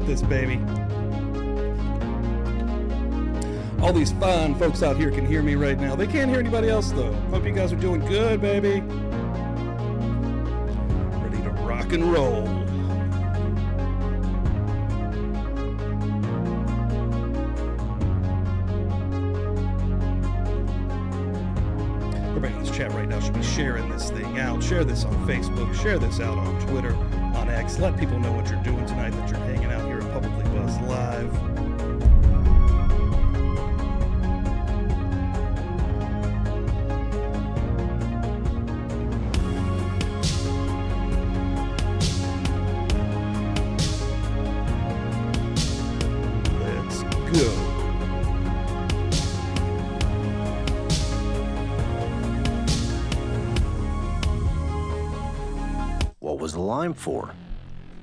got this, baby. All these fine folks out here can hear me right now. They can't hear anybody else, though. Hope you guys are doing good, baby. Ready to rock and roll. Everybody in this chat right now should be sharing this thing out. Share this on Facebook. Share this out on Twitter, on X. Let people know what you're doing tonight, that you're hanging out here at Publicly Buzzed Live. Go. What was the lime for?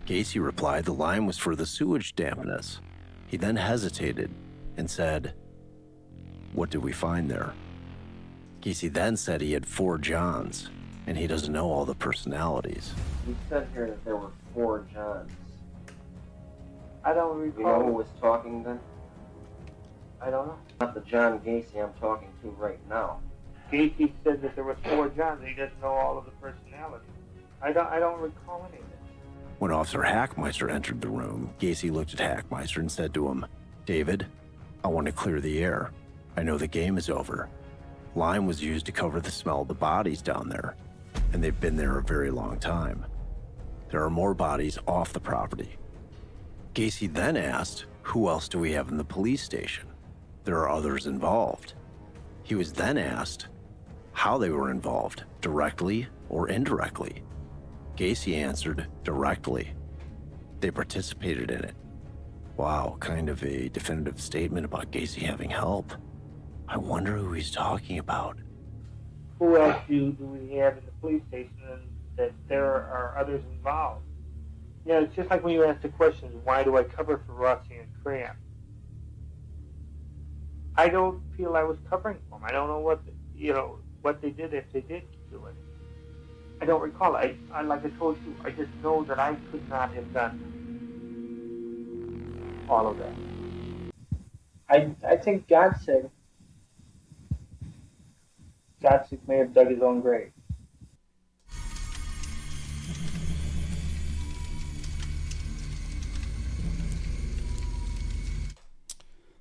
Gacy replied the lime was for the sewage dampness. He then hesitated and said, "What did we find there?" Gacy then said he had 4 Johns, and he doesn't know all the personalities. You said here that there were 4 Johns. I don't recall. You know who was talking then? I don't know. Not the John Gacy I'm talking to right now. Gacy said that there was 4 Johns and he doesn't know all of the personalities. I don't recall any of it. When Officer Hackmeister entered the room, Gacy looked at Hackmeister and said to him, "David, I want to clear the air. I know the game is over. Lime was used to cover the smell of the bodies down there, and they've been there a very long time. There are more bodies off the property." Gacy then asked, "Who else do we have in the police station? There are others involved." He was then asked how they were involved, directly or indirectly. Gacy answered, directly. They participated in it. Wow, kind of a definitive statement about Gacy having help. I wonder who he's talking about. Who else do we have in the police station and that there are others involved? Yeah, it's just like when you ask the question, why do I cover for Rossi and Cram? I don't feel I was covering for them. I don't know what they did, if they did do it. I don't recall. I like I told you, I just know that I could not have done all of that. I think Gacy may have dug his own grave.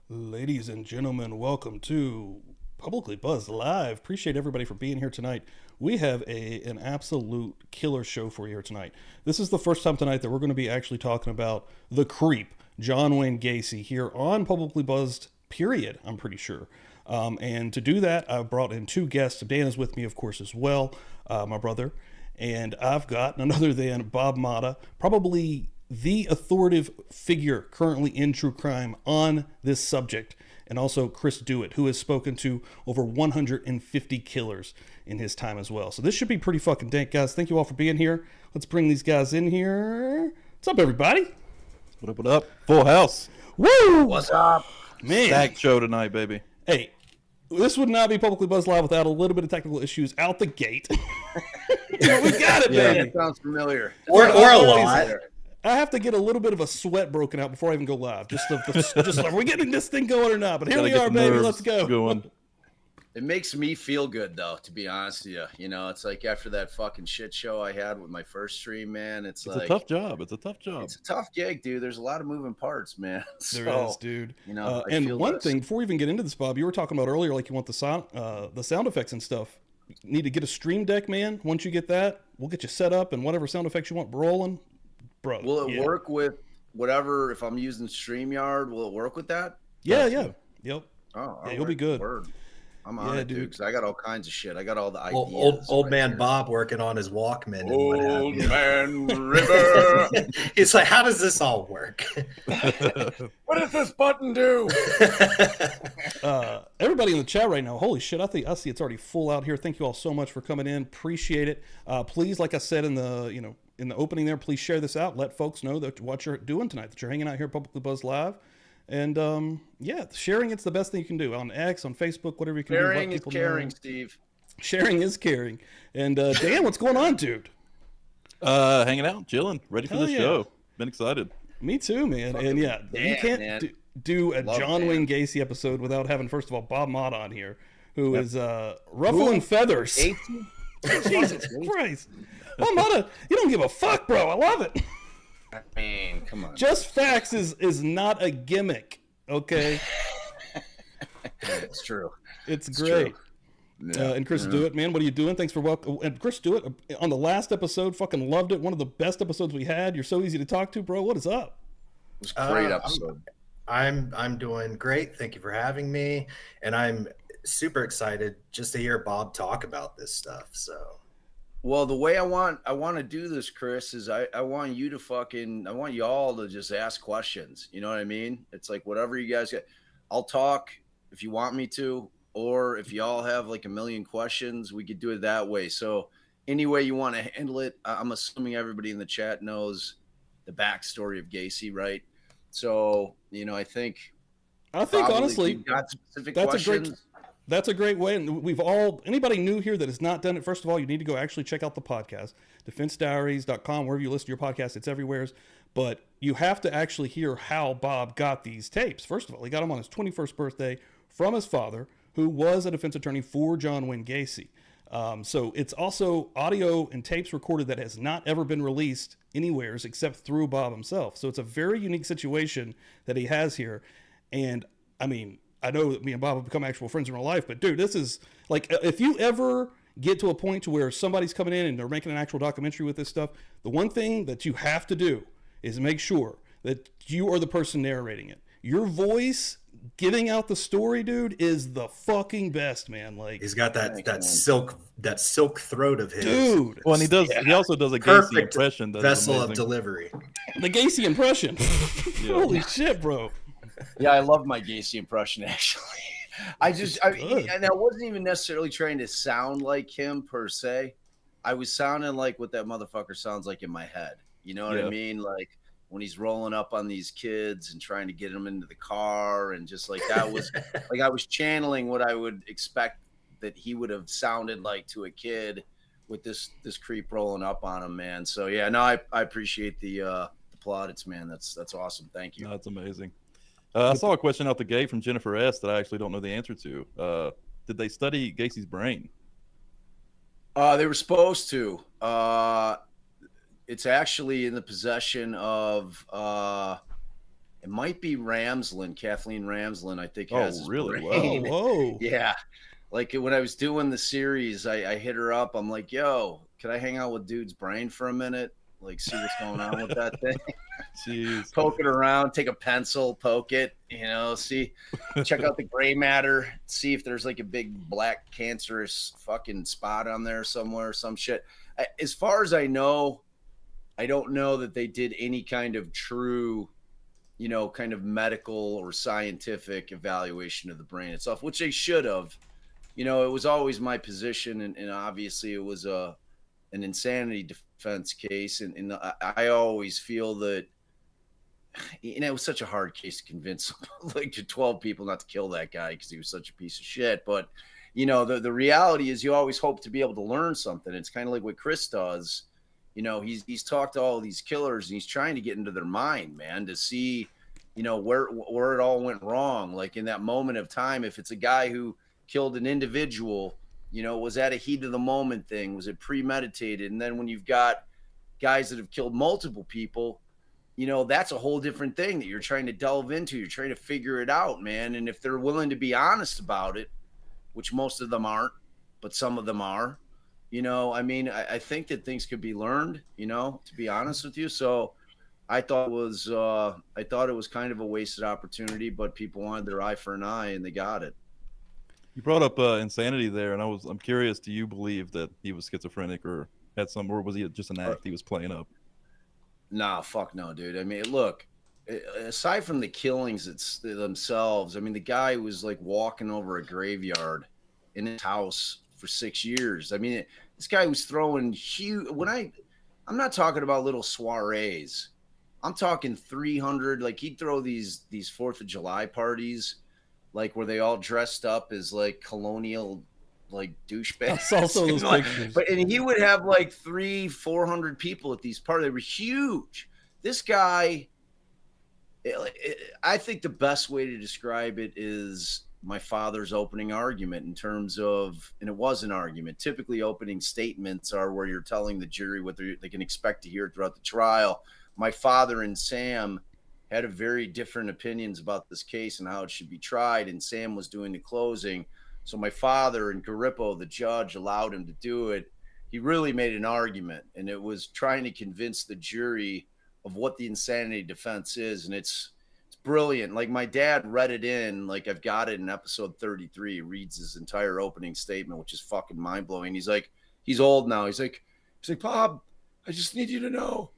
Ladies and gentlemen, welcome to Publicly Buzzed Live. Appreciate everybody for being here tonight. We have an absolute killer show for you here tonight. This is the first time tonight that we're going to be actually talking about the creep, John Wayne Gacy, here on Publicly Buzzed, period, I'm pretty sure. And to do that, I've brought in 2 guests. Dan is with me, of course, as well, my brother. And I've got none other than Bob Motta, probably the authoritative figure currently in true crime on this subject, and also Chris Duett, who has spoken to over 150 killers in his time as well. So this should be pretty fucking dank, guys. Thank you all for being here. Let's bring these guys in here. What's up, everybody? What up, what up? Full house. Woo! What's up? Man. Stacked show tonight, baby. Hey, this would not be Publicly Buzzed Live without a little bit of technical issues out the gate. We got it, Yeah. baby. It sounds familiar. Or a lot. I have to get a little bit of a sweat broken out before I even go live. Just are we getting this thing going or not? But here we are, baby. Let's go. Going. It makes me feel good, though, to be honest with you. You know, it's like after that fucking shit show I had with my first stream, man, it's like a tough job. It's a tough job. It's a tough gig, dude. There's a lot of moving parts, man. There is, dude. You know, and one thing, before we even get into this, Bob, you were talking about earlier, like you want the sound effects and stuff. You need to get a Stream Deck, man. Once you get that, we'll get you set up and whatever sound effects you want rolling. Bro, will it work with whatever? If I'm using StreamYard, will it work with that? Yeah. Yep. Oh, yeah, you'll be good. Word. I'm on it, dude, because I got all kinds of shit. I got all the ideas. Old right man here. Bob working on his Walkman. And Old man River. He's like, how does this all work? What does this button do? Everybody in the chat right now, holy shit, I see it's already full out here. Thank you all so much for coming in. Appreciate it. Please, like I said in the opening there, please share this out. Let folks know that what you're doing tonight, that you're hanging out here at Publicly Buzzed Live. And yeah, sharing, it's the best thing you can do on X, on Facebook, whatever you can do. Sharing is caring, Steve. Sharing is caring. And Dan, what's going on, dude? Hanging out, chilling, ready for the show. Been excited. Me too, man. And yeah, you can't do a John Wayne Gacy episode without having, first of all, Bob Motta on here, who is ruffling feathers. Jesus Christ. Bob Motta, you don't give a fuck, bro. I love it. I mean, come on. Just facts is not a gimmick, okay? It's true. It's great. True. Yeah, and Chris Duett, man, what are you doing? Thanks for welcome. And Chris Duett, on the last episode, fucking loved it. One of the best episodes we had. You're so easy to talk to, bro. What is up? It was a great episode. I'm doing great. Thank you for having me, and I'm super excited just to hear Bob talk about this stuff. So, well, the way I want to do this, Chris, is I want you to I want y'all to just ask questions. You know what I mean? It's like whatever you guys get. I'll talk if you want me to, or if y'all have like a million questions, we could do it that way. So any way you want to handle it, I'm assuming everybody in the chat knows the backstory of Gacy, right? So, you know, I think honestly, got specific questions. That's a great way. And anybody new here that has not done it, first of all, you need to go actually check out the podcast, defensediaries.com, wherever you listen to your podcast, it's everywhere. But you have to actually hear how Bob got these tapes. First of all, he got them on his 21st birthday from his father, who was a defense attorney for John Wayne Gacy. So it's also audio and tapes recorded that has not ever been released anywheres except through Bob himself. So it's a very unique situation that he has here. And I mean, I know that me and Bob have become actual friends in real life, but dude, this is like, if you ever get to a point to where somebody's coming in and they're making an actual documentary with this stuff, the one thing that you have to do is make sure that you are the person narrating it. Your voice giving out the story, dude, is the fucking best, man. Like, he's got that silk throat of his, dude. Well, and he also does a Gacy impression. Vessel of delivery. The Gacy impression. Holy shit, bro. Yeah, I love my Gacy impression, actually. And I wasn't even necessarily trying to sound like him per se. I was sounding like what that motherfucker sounds like in my head. You know what I mean? Like when he's rolling up on these kids and trying to get them into the car, and just like that was like I was channeling what I would expect that he would have sounded like to a kid with this creep rolling up on him, man. So yeah, no, I appreciate the plaudits, man. That's awesome. Thank you. No, that's amazing. I saw a question out the gate from Jennifer S. that I actually don't know the answer to. Did they study Gacy's brain? They were supposed to. It's actually in the possession of it might be Ramslin, Kathleen Ramslin, I think has his really? brain. Whoa. Yeah. Like when I was doing the series, I hit her up. I'm like, yo, can I hang out with dude's brain for a minute? Like, see what's going on with that thing. Jeez. Poke it around, take a pencil, poke it, check out the gray matter, see if there's like a big black cancerous fucking spot on there somewhere, some shit. As far as I know, I don't know that they did any kind of true, kind of medical or scientific evaluation of the brain itself, which they should have. It was always my position, and obviously it was an insanity defense case, and I always feel that it was such a hard case to convince like to 12 people not to kill that guy because he was such a piece of shit. But the reality is you always hope to be able to learn something. It's kind of like what Chris does. He's talked to all these killers and he's trying to get into their mind, man, to see where it all went wrong. Like in that moment of time, if it's a guy who killed an individual, was that a heat of the moment thing? Was it premeditated? And then when you've got guys that have killed multiple people, that's a whole different thing that you're trying to delve into. You're trying to figure it out, man. And if they're willing to be honest about it, which most of them aren't, but some of them are, I think that things could be learned, to be honest with you. So I thought it was kind of a wasted opportunity, but people wanted their eye for an eye and they got it. You brought up insanity there, and I'm curious. Do you believe that he was schizophrenic or or was he just an act he was playing up? Nah, fuck no, dude. I mean, look, aside from the killings themselves, I mean, the guy was like walking over a graveyard in his house for 6 years. I mean, this guy was throwing huge. I'm not talking about little soirees. I'm talking 300. Like he'd throw these 4th of July parties, like where they all dressed up as like colonial, like douchebags. I saw some of those pictures. And he would have like 300-400 people at these parties. They were huge. This guy I think the best way to describe it is my father's opening argument in terms of, and it was an argument. Typically, opening statements are where you're telling the jury what they can expect to hear throughout the trial. My father and Sam had a very different opinions about this case and how it should be tried, and Sam was doing the closing. So my father and Garippo, the judge, allowed him to do it. He really made an argument, and it was trying to convince the jury of what the insanity defense is, and it's brilliant. Like, my dad read it in, like, I've got it in episode 33. He reads his entire opening statement, which is fucking mind-blowing. He's like, he's old now. He's like, Bob, I just need you to know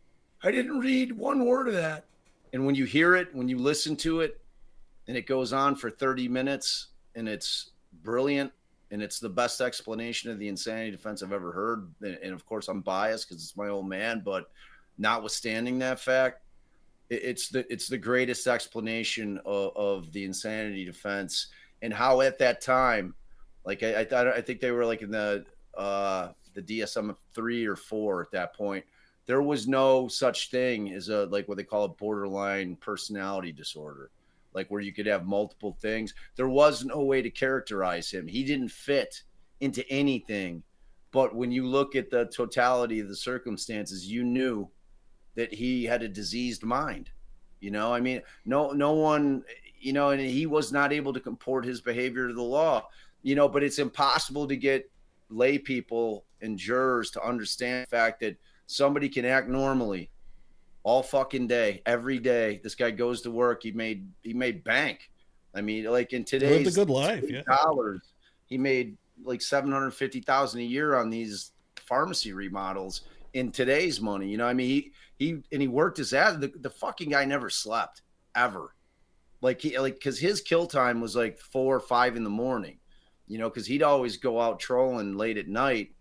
I didn't read one word of that. And when you hear it, when you listen to it, and it goes on for 30 minutes, and it's brilliant, and it's the best explanation of the insanity defense I've ever heard. And of course, I'm biased because it's my old man, but notwithstanding that fact, it's the greatest explanation of the insanity defense, and how at that time, like, I think they were like in the DSM 3 or 4 at that point. There was no such thing as a, like, what they call a borderline personality disorder, like where you could have multiple things. There was no way to characterize him. He didn't fit into anything. But when you look at the totality of the circumstances, you knew that he had a diseased mind. You know, I mean, no one, you know, and he was not able to comport his behavior to the law, you know, but it's impossible to get lay people and jurors to understand the fact that somebody can act normally all fucking day, every day. This guy goes to work. He made bank. I mean, like, in today's lived a good life, yeah. dollars, he made like $750,000 a year on these pharmacy remodels in today's money. You know, I mean, he worked his ass. The fucking guy never slept ever. Cause his kill time was like 4 or 5 in the morning, you know, cause he'd always go out trolling late at night,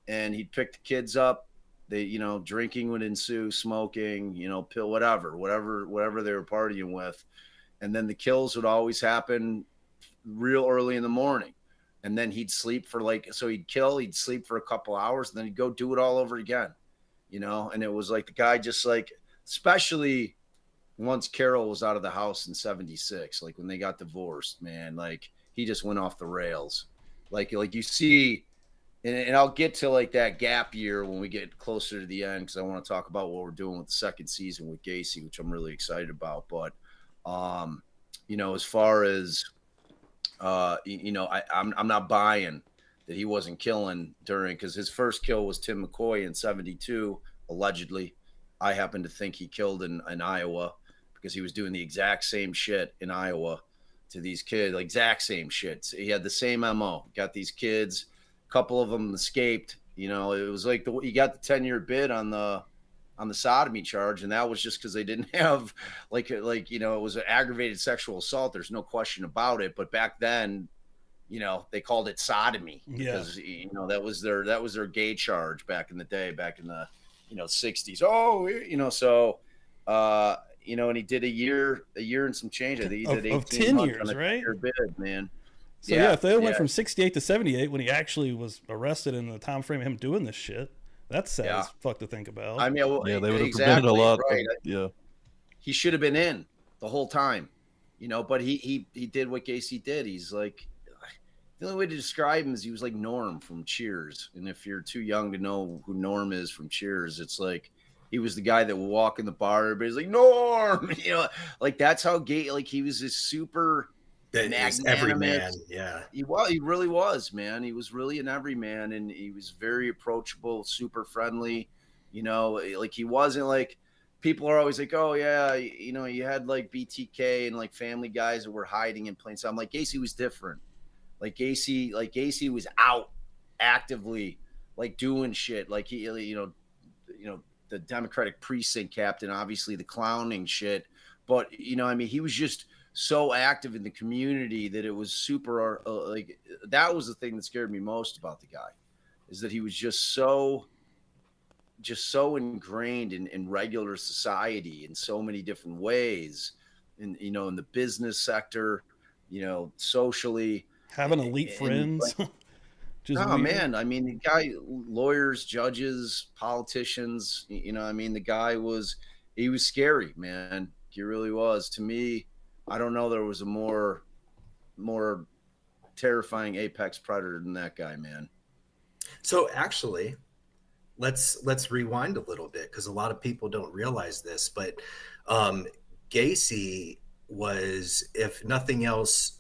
and he'd pick the kids up. They, you know, drinking would ensue, smoking, you know, pill, whatever they were partying with. And then the kills would always happen real early in the morning. And then he'd sleep for he'd sleep for a couple hours, and then he'd go do it all over again, you know? And it was like the guy just, like, especially once Carol was out of the house in 76, like when they got divorced, man, like, he just went off the rails. Like you see, and I'll get to like that gap year when we get closer to the end, because I want to talk about what we're doing with the second season with Gacy, which I'm really excited about. But, you know, as far as, you know, I'm not buying that he wasn't killing during, because his first kill was Tim McCoy in 72, allegedly. I happen to think he killed in Iowa, because he was doing the exact same shit in Iowa to these kids, like exact same shit. So he had the same MO. Got these kids, a couple of them escaped. You know, it was like he got the 10-year bid on the sodomy charge, and that was just because they didn't have like you know, it was an aggravated sexual assault. There's no question about it. But back then, you know, they called it sodomy because you know, that was their gay charge back in the day, back in the, you know, 60s. Oh, you know, so you know, and he did a year and some change. I think he did 18 of 10 months years, on a right? bid, man. So yeah, if they went from 68 to 78 when he actually was arrested in the time frame of him doing this shit, that's sad as fuck to think about. I mean, well, yeah, they would have prevented a lot. Right. Yeah, he should have been in the whole time, you know. But he did what Gacy did. He's like, the only way to describe him is he was like Norm from Cheers. And if you're too young to know who Norm is from Cheers, it's like he was the guy that would walk in the bar. Everybody's like, Norm, you know, like that's how gay. Like he was this super. Everyman, yeah. He really was, man. He was really an everyman, and he was very approachable, super friendly. You know, like he wasn't like, people are always like, oh yeah, you know, you had like BTK and like Family Guys that were hiding in plain sight. I'm like, Gacy was different. Like Gacy was out actively, like doing shit. Like he, you know, the Democratic precinct captain, obviously the clowning shit, but you know, I mean, he was just so active in the community that it was super like, that was the thing that scared me most about the guy, is that he was just so ingrained in regular society in so many different ways, and you know, in the business sector, you know, socially, having elite friends. Oh man, I mean, the guy, lawyers, judges, politicians, you know, I mean, the guy was, he was scary, man. He really was. To me, I don't know, there was a more terrifying apex predator than that guy, man. So actually, let's rewind a little bit, because a lot of people don't realize this, but Gacy was, if nothing else,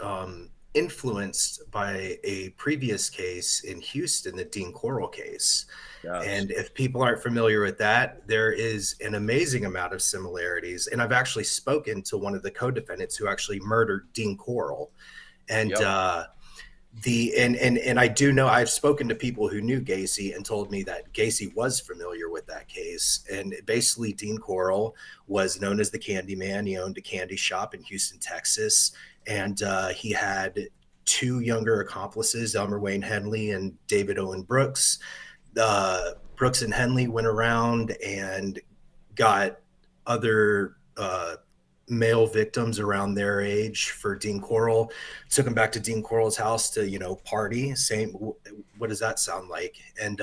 influenced by a previous case in Houston, the Dean Corl case. Yes. And if people aren't familiar with that, there is an amazing amount of similarities. And I've actually spoken to one of the co-defendants who actually murdered Dean Corl. And and I do know, I've spoken to people who knew Gacy and told me that Gacy was familiar with that case. And basically, Dean Corl was known as the Candyman. He owned a candy shop in Houston, Texas, and he had two younger accomplices, Elmer Wayne Henley and David Owen Brooks. Brooks and Henley went around and got other male victims around their age for Dean Corl, took him back to Dean Corl's house to, you know, party. Same, what does that sound like? And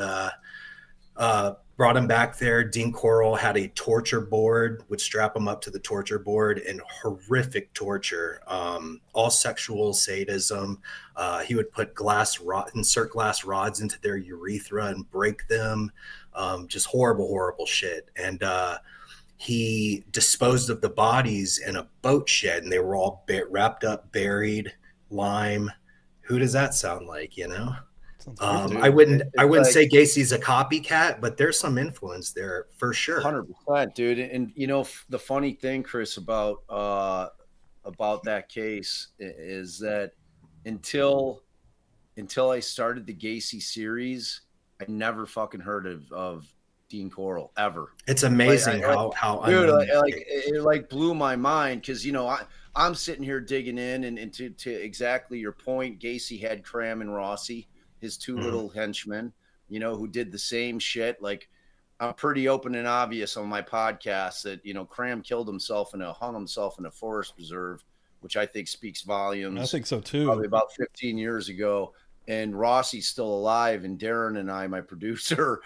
brought him back there. Dean Corl had a torture board, would strap him up to the torture board, and horrific torture, all sexual sadism. He would put insert glass rods into their urethra and break them. Just horrible shit. And he disposed of the bodies in a boat shed, and they were all wrapped up, buried, lime. Who does that sound like, you know? I wouldn't say Gacy's a copycat, but there's some influence there for sure. 100%, dude. And you know, the funny thing, Chris, about that case is that until I started the Gacy series, I never fucking heard of Dean Corl ever. It's amazing how dude, it blew my mind, because, you know, I'm sitting here digging in, and to exactly your point, Gacy had Cram and Rossi, his two little henchmen, you know, who did the same shit. Like, I'm pretty open and obvious on my podcast that, you know, Cram hung himself in a forest preserve, which I think speaks volumes. I think so too. Probably about 15 years ago. And Rossi's still alive, and Darren and I, my producer,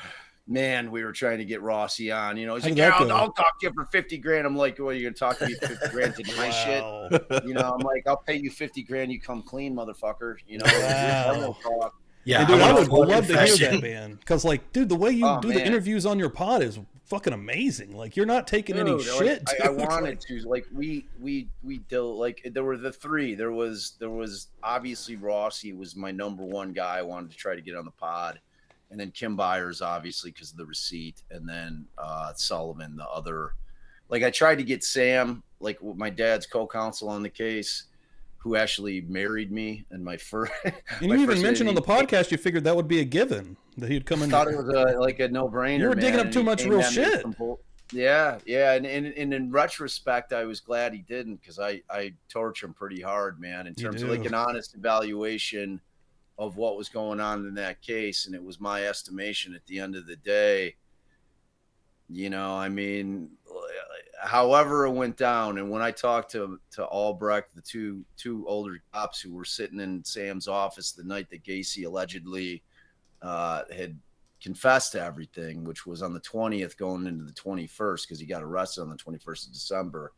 man, we were trying to get Rossi on. You know, he's like, yeah, I'll talk to you for 50 grand. I'm like, well, you're gonna talk to me for 50 grand to my shit? You know, I'm like, I'll pay you 50 grand. You come clean, motherfucker. You know, wow. Yeah, dude, I would love to hear that, man. Because, like, dude, the way you do the interviews on your pod is fucking amazing. Like, you're not taking any shit. I wanted to. Like, we did. Like, there were the three. There was obviously Rossi was my number one guy I wanted to try to get on the pod. And then Kim Byers, obviously, because of the receipt. And then Sullivan, the other. Like, I tried to get Sam, like, my dad's co-counsel on the case, who actually married me. And my first. And you even mentioned on the podcast, you figured that would be a given, that he'd come in. I thought it was like a no-brainer. You were digging up too much real shit. Yeah. And in retrospect, I was glad he didn't, because I torture him pretty hard, man, in terms of like an honest evaluation of what was going on in that case. And it was my estimation at the end of the day, you know, I mean, however it went down. And when I talked to Albrecht, the two older cops who were sitting in Sam's office the night that Gacy allegedly had confessed to everything, which was on the 20th going into the 21st, because he got arrested on the 21st of December,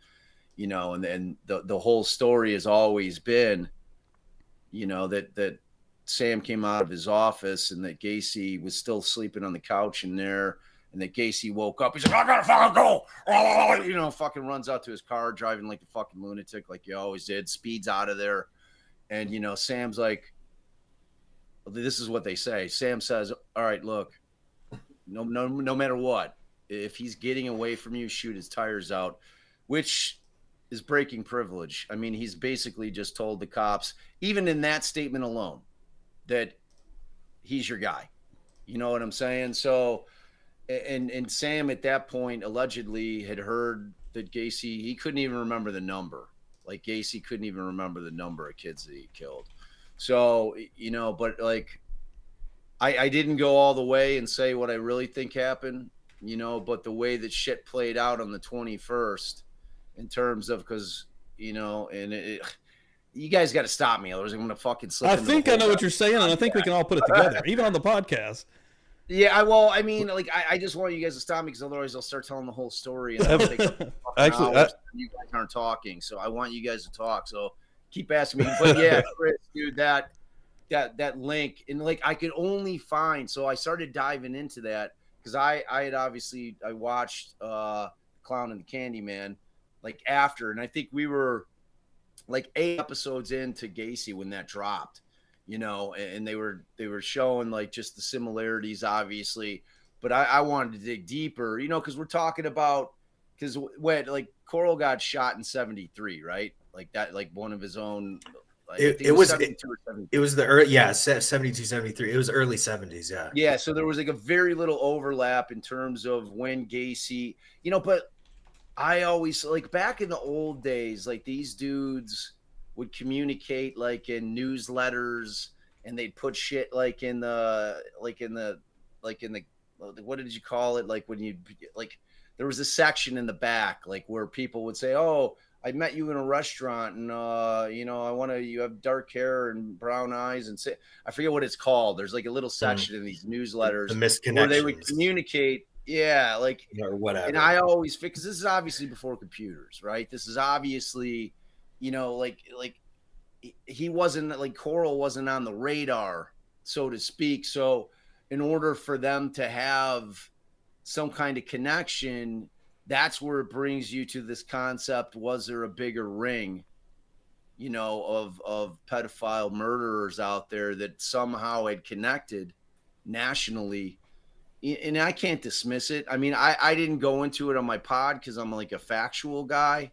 you know, and then the whole story has always been, you know, that Sam came out of his office and that Gacy was still sleeping on the couch in there, and that Gacy woke up. He's like, I gotta fucking go. You know, fucking runs out to his car, driving like a fucking lunatic, like he always did, speeds out of there. And, you know, Sam's like, this is what they say. Sam says, all right, look, no matter what, if he's getting away from you, shoot his tires out, which is breaking privilege. I mean, he's basically just told the cops, even in that statement alone, that he's your guy. You know what I'm saying? So, and Sam at that point allegedly had heard that Gacy, he couldn't even remember the number. Like, Gacy couldn't even remember the number of kids that he killed. So, you know, but like, I didn't go all the way and say what I really think happened, you know, but the way that shit played out on the 21st in terms of, because, you know, and you guys got to stop me, otherwise I'm going to fucking slip. I think I know what you're saying, and I think we can all put it together, even on the podcast. Yeah, well, I mean, like, I just want you guys to stop me because otherwise I'll start telling the whole story and it'll take Actually, hours and you guys aren't talking. So I want you guys to talk. So keep asking me. But yeah, Chris, dude, that link, and like I could only find. So I started diving into that because I had obviously I watched Clown and the Candyman like after, and I think we were like 8 episodes into Gacy when that dropped. You know, and they were showing like just the similarities, obviously, but I wanted to dig deeper, you know, because we're talking about because when like Corl got shot in 73, right? Like that, like one of his own. Like, it was 72 or 73. It was the early 72, 73. It was early 70s, yeah. Yeah, so there was like a very little overlap in terms of when Gacy, you know, but I always like back in the old days, like these dudes would communicate like in newsletters, and they'd put shit like in the what did you call it, like when you like there was a section in the back like where people would say, oh, I met you in a restaurant and you know, you have dark hair and brown eyes, and say, I forget what it's called. There's like a little section in these newsletters The misconnections. where they would communicate, yeah, like or whatever. and I always, because this is obviously before computers, right? This is obviously, you know, like he wasn't like Corl wasn't on the radar, so to speak. So in order for them to have some kind of connection, that's where it brings you to this concept. Was there a bigger ring, you know, of pedophile murderers out there that somehow had connected nationally? And I can't dismiss it. I mean, I didn't go into it on my pod because I'm like a factual guy.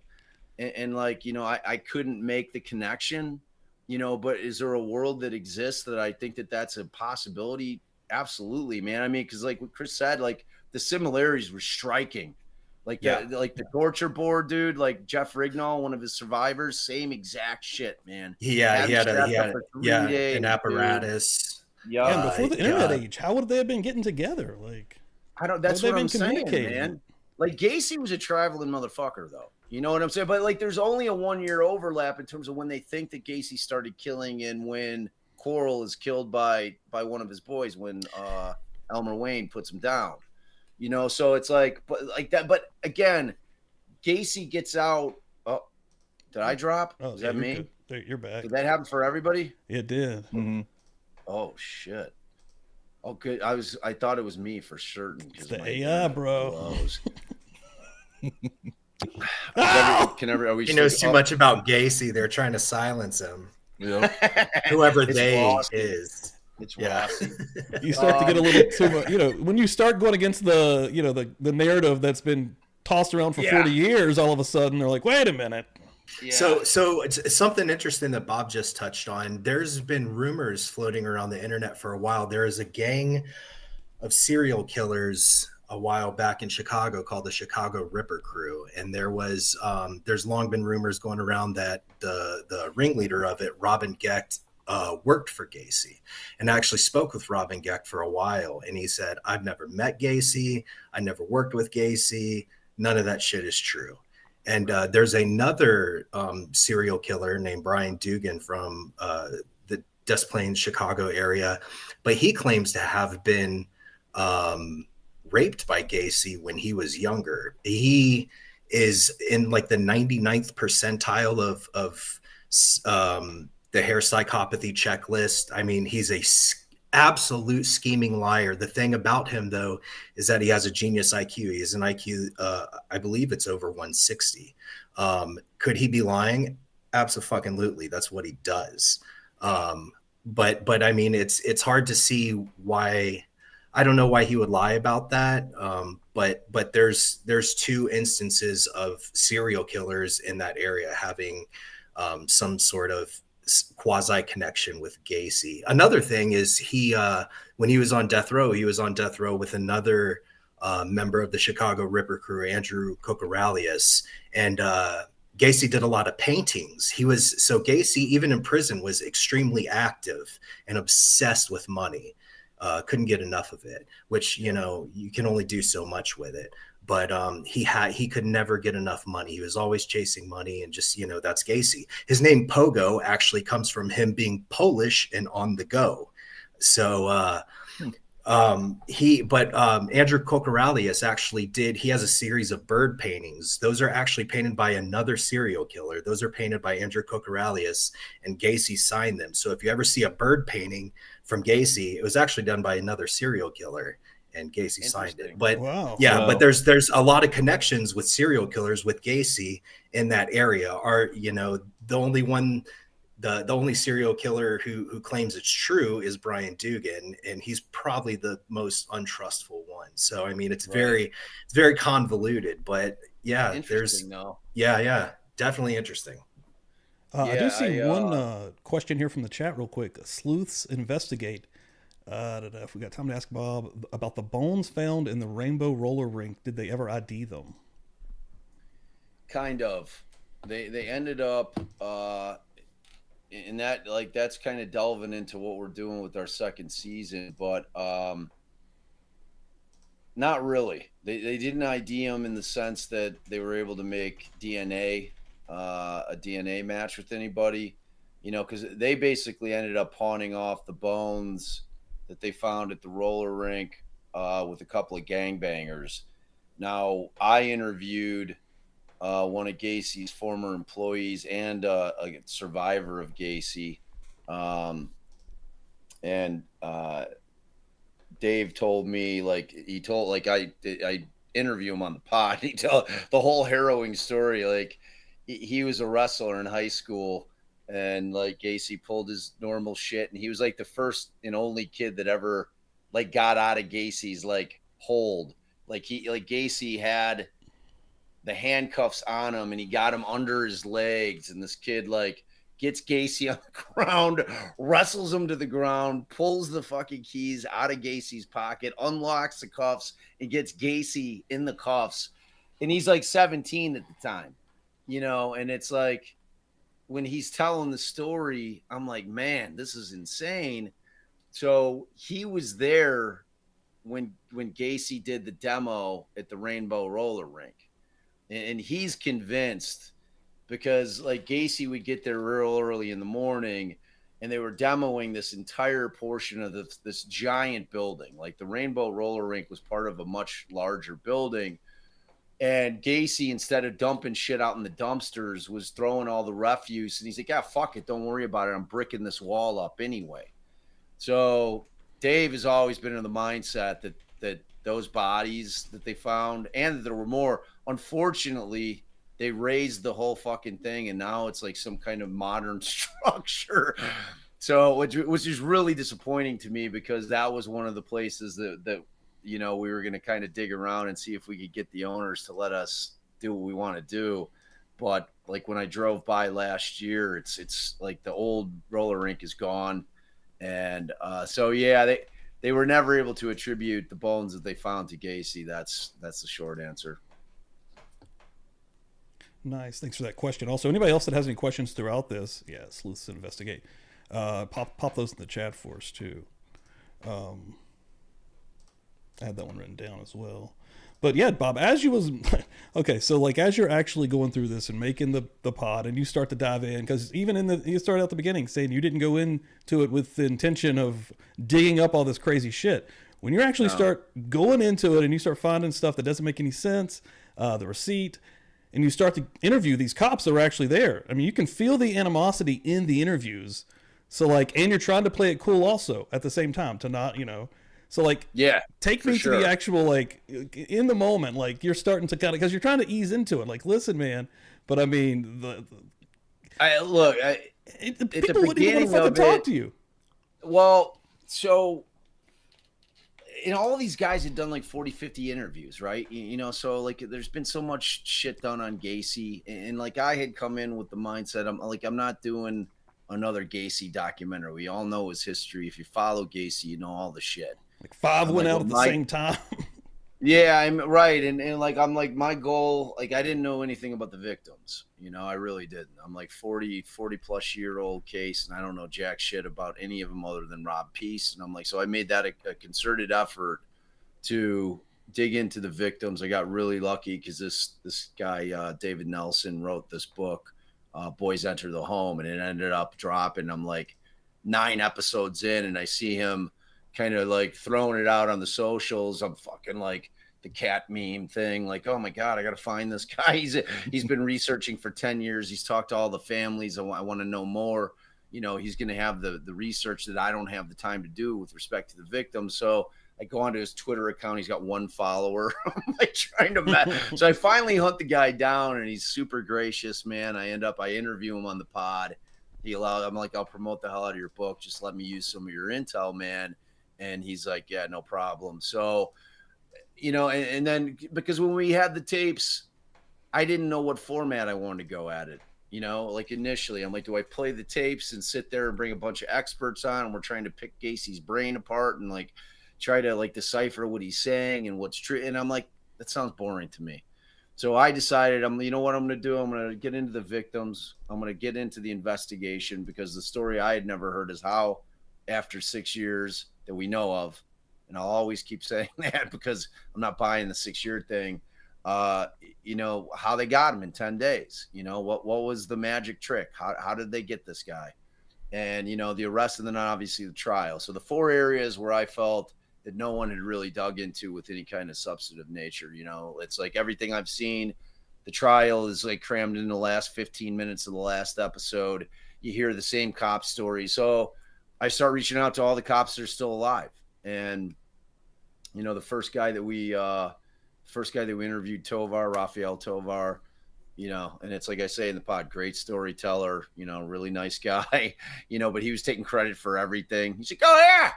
And like, you know, I couldn't make the connection, you know, but is there a world that exists that I think that that's a possibility? Absolutely, man. I mean, because like what Chris said, like the similarities were striking. Like, like the torture board dude, like Jeff Rignall, one of his survivors, same exact shit, man. He had an apparatus. Yeah, and before the internet age, how would they have been getting together? Like, that's what I'm saying, man. Like Gacy was a traveling motherfucker, though. You know what I'm saying? But like, there's only a 1-year overlap in terms of when they think that Gacy started killing and when Corl is killed by one of his boys when Elmer Wayne puts him down. You know, so it's like, but like that. But again, Gacy gets out. Oh, did I drop? Oh, is that me? You're back. Did that happen for everybody? It did. Mm-hmm. Oh shit. Oh, good. I thought it was me for certain. It's the AI, bro. He knows too much about Gacy. They're trying to silence him. Yeah. Whoever they is. It's Rossi. You start to get a little too much, you know, when you start going against the, you know, the narrative that's been tossed around for 40 years, all of a sudden they're like, wait a minute. Yeah. So it's something interesting that Bob just touched on. There's been rumors floating around the internet for a while. There is a gang of serial killers a while back in Chicago called the Chicago Ripper Crew, and there's long been rumors going around that the ringleader of it, Robin Gecht, worked for Gacy, and I actually spoke with Robin Gecht for a while, and he said, I've never met Gacy, I never worked with Gacy, none of that shit is true. And there's another serial killer named Brian Dugan from the Des Plaines, Chicago area, but he claims to have been raped by Gacy when he was younger. He is in like the 99th percentile of the hair psychopathy checklist. I mean, he's a absolute scheming liar. The thing about him, though, is that he has a genius IQ. He has an IQ, I believe it's over 160. Could he be lying? Absolutely. That's what he does. But I mean, it's hard to see why. I don't know why he would lie about that. But there's 2 instances of serial killers in that area having some sort of quasi connection with Gacy. Another thing is when he was on death row, with another member of the Chicago Ripper Crew, Andrew Kokoralius, and Gacy did a lot of paintings. Gacy, even in prison, was extremely active and obsessed with money. Couldn't get enough of it, which, you know, you can only do so much with it. But he could never get enough money. He was always chasing money, and just, you know, that's Gacy. His name Pogo actually comes from him being Polish and on the go. So Andrew Kokoralius actually he has a series of bird paintings. Those are actually painted by another serial killer. Those are painted by Andrew Kokoralius, and Gacy signed them. So if you ever see a bird painting from Gacy, it was actually done by another serial killer, and Gacy signed it. But wow. But there's a lot of connections with serial killers with Gacy in that area. The only serial killer who claims it's true is Brian Dugan, and he's probably the most untrustful one. So I mean, it's very convoluted, but yeah, definitely interesting. I do see one question here from the chat real quick. Sleuths investigate. If we got time to ask Bob about the bones found in the Rainbow Roller Rink, did they ever ID them? Kind of. They ended up in that, like, that's kind of delving into what we're doing with our second season, but not really. They didn't ID them in the sense that they were able to make DNA, a DNA match with anybody, you know, because they basically ended up pawning off the bones that they found at the roller rink with a couple of gangbangers. Now, I interviewed one of Gacy's former employees and a survivor of Gacy. Dave told me, I interview him on the pod. He told the whole harrowing story. Like, he was a wrestler in high school, and like Gacy pulled his normal shit, and he was like the first and only kid that ever like got out of Gacy's like hold. Gacy had the handcuffs on him, and he got him under his legs, and this kid like gets Gacy on the ground, wrestles him to the ground, pulls the fucking keys out of Gacy's pocket, unlocks the cuffs, and gets Gacy in the cuffs. And he's like 17 at the time, you know, and it's like, when he's telling the story, I'm like, man, this is insane. So he was there when Gacy did the demo at the Rainbow Roller Rink. And he's convinced, because like Gacy would get there real early in the morning, and they were demoing this entire portion of this giant building. Like, the Rainbow Roller Rink was part of a much larger building. And Gacy, instead of dumping shit out in the dumpsters, was throwing all the refuse. And he's like, yeah, fuck it. Don't worry about it. I'm bricking this wall up anyway. So Dave has always been in the mindset that those bodies that they found, and that there were more, unfortunately, they raised the whole fucking thing, and now it's like some kind of modern structure. So, which is really disappointing to me, because that was one of the places that you know, we were going to kind of dig around and see if we could get the owners to let us do what we want to do. But like, when I drove by last year, it's like the old roller rink is gone. And so, yeah, they were never able to attribute the bones that they found to Gacy. That's the short answer. Nice. Thanks for that question. Also, anybody else that has any questions throughout this, Sleuths Investigate, pop those in the chat for us too. I had that one written down as well. But yeah, Bob, as you was okay, so like, as you're actually going through this and making the pod, and you start to dive in, because even you started at the beginning saying you didn't go into it with the intention of digging up all this crazy shit. When you actually start going into it and you start finding stuff that doesn't make any sense, the receipt, and you start to interview these cops that were actually there. I mean, you can feel the animosity in the interviews. So like, and you're trying to play it cool also at the same time, to not, you know. So like, yeah, take me to the actual, like, in the moment, like, you're starting to kind of, because you're trying to ease into it. Like, listen, man, but I mean, people wouldn't even want to fucking talk to you. Well, so, and all these guys had done like 40, 50 interviews, right? You know, so like, there's been so much shit done on Gacy, and like, I had come in with the mindset, I'm not doing another Gacy documentary. We all know his history. If you follow Gacy, you know all the shit. Like, 5 went out at the same time. Yeah, I'm right. And like, I'm like, my goal, like, I didn't know anything about the victims. You know, I really didn't. I'm like 40 plus year old case, and I don't know jack shit about any of them other than Rob Peace. And I'm like, so I made that a concerted effort to dig into the victims. I got really lucky, because this guy, David Nelson, wrote this book, Boys Enter the Home, and it ended up dropping. I'm like 9 episodes in, and I see him kind of like throwing it out on the socials. I'm fucking like the cat meme thing. Like, oh my God, I got to find this guy. He's been researching for 10 years. He's talked to all the families. I want to know more. You know, he's going to have the research that I don't have the time to do with respect to the victim. So I go onto his Twitter account. He's got 1 follower. I'm like trying to so I finally hunt the guy down, and he's super gracious, man. I interview him on the pod. I'm like, I'll promote the hell out of your book. Just let me use some of your intel, man. And he's like, yeah, no problem. So, you know, and then because when we had the tapes, I didn't know what format I wanted to go at it. You know, like initially, I'm like, do I play the tapes and sit there and bring a bunch of experts on, and we're trying to pick Gacy's brain apart and like try to like decipher what he's saying and what's true? And I'm like, that sounds boring to me. So I decided, you know what I'm going to do? I'm going to get into the victims. I'm going to get into the investigation, because the story I had never heard is how, after 6 years that we know of, and I'll always keep saying that because I'm not buying the 6-year thing, you know, how they got him in 10 days. You know, what was the magic trick? How did they get this guy? And, you know, the arrest, and then obviously the trial. So the 4 areas where I felt that no one had really dug into with any kind of substantive nature. You know, it's like everything I've seen, the trial is like crammed in the last 15 minutes of the last episode. You hear the same cop story. So I start reaching out to all the cops that are still alive. And, you know, the first guy that we interviewed, Rafael Tovar, you know, and it's like I say in the pod, great storyteller, you know, really nice guy, you know, but he was taking credit for everything. He's like, oh yeah,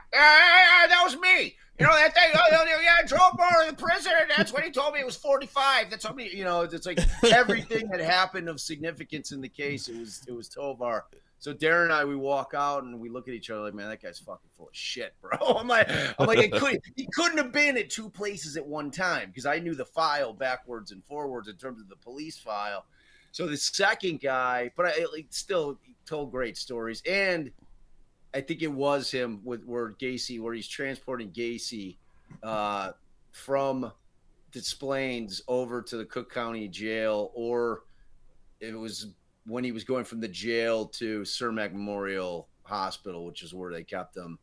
that was me. You know, that thing, yeah, I drove over to the prison. That's what he told me. It was 45. That's what me, you know, it's like everything that happened of significance in the case. It was Tovar. So Darren and I, we walk out and we look at each other like, man, that guy's fucking full of shit, bro. I'm like, he couldn't have been at 2 places at one time, because I knew the file backwards and forwards in terms of the police file. So the second guy, but I still told great stories. And I think it was him where he's transporting Gacy from Des Plaines over to the Cook County jail, or it was when he was going from the jail to Cermak Memorial Hospital, which is where they kept him,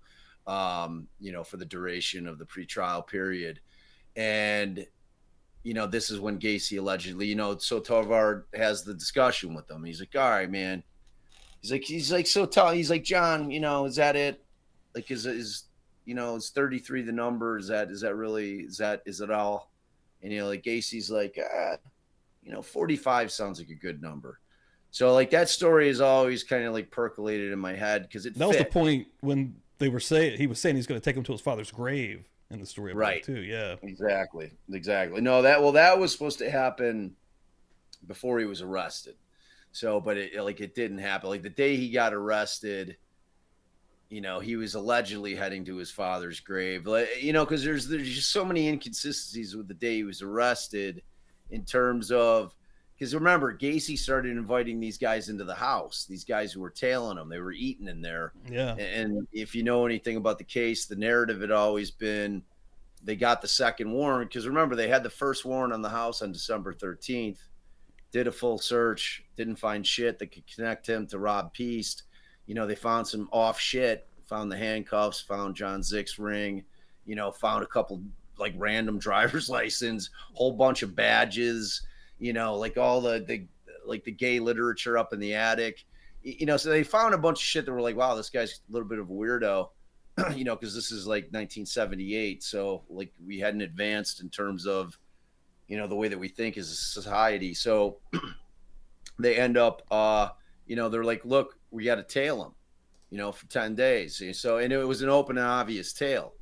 you know, for the duration of the pretrial period. And, you know, this is when Gacy allegedly, you know, so Tovar has the discussion with him. He's like, all right, man. He's like, so tall. He's like, John, you know, is that it? Like, is, you know, is 33 the number? Is it all? And, you know, like Gacy's like, you know, 45 sounds like a good number. So like that story is always kind of like percolated in my head, because that was the point when he was saying he's going to take him to his father's grave in the story, right? Too, yeah, exactly. No, that was supposed to happen before he was arrested. So, but it didn't happen. Like the day he got arrested, you know, he was allegedly heading to his father's grave. Like, you know, because there's just so many inconsistencies with the day he was arrested, in terms of. Because remember, Gacy started inviting these guys into the house, these guys who were tailing him. They were eating in there. Yeah. And if you know anything about the case, the narrative had always been they got the second warrant. Because remember, they had the first warrant on the house on December 13th, did a full search, didn't find shit that could connect him to Rob Peast. You know, they found some off shit, found the handcuffs, found John Zick's ring, you know, found a couple like random driver's license, whole bunch of badges, you know, like all the gay literature up in the attic, you know, so they found a bunch of shit that were like, wow, this guy's a little bit of a weirdo, you know, because this is like 1978. So like we hadn't advanced in terms of, you know, the way that we think as a society. So they end up, you know, they're like, look, we got to tail him, you know, for 10 days. So, and it was an open and obvious tail.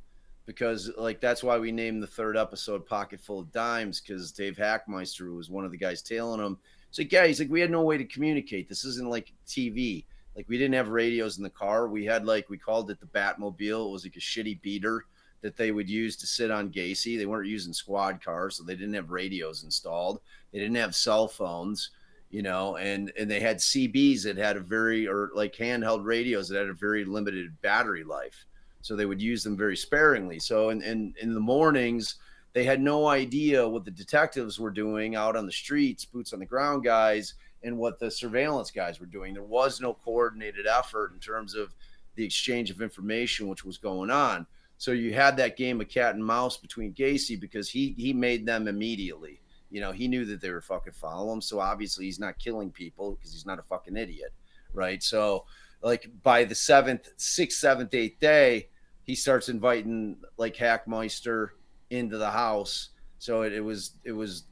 Because like that's why we named the third episode "Pocket Full of Dimes," because Dave Hackmeister, who was one of the guys tailing him, so yeah, he's like, we had no way to communicate. This isn't like TV. Like we didn't have radios in the car. We had we called it the Batmobile. It was like a shitty beater that they would use to sit on Gacy. They weren't using squad cars, so they didn't have radios installed. They didn't have cell phones, you know, and they had CBs that had handheld radios that had a very limited battery life. So they would use them very sparingly. So in the mornings, they had no idea what the detectives were doing out on the streets, boots on the ground guys, and what the surveillance guys were doing. There was no coordinated effort in terms of the exchange of information, which was going on. So you had that game of cat and mouse between Gacy because he made them immediately. You know, he knew that they were fucking following him. So obviously he's not killing people because he's not a fucking idiot. Right. So like by the 6th, 7th, 8th day, he starts inviting like Hackmeister into the house. So it was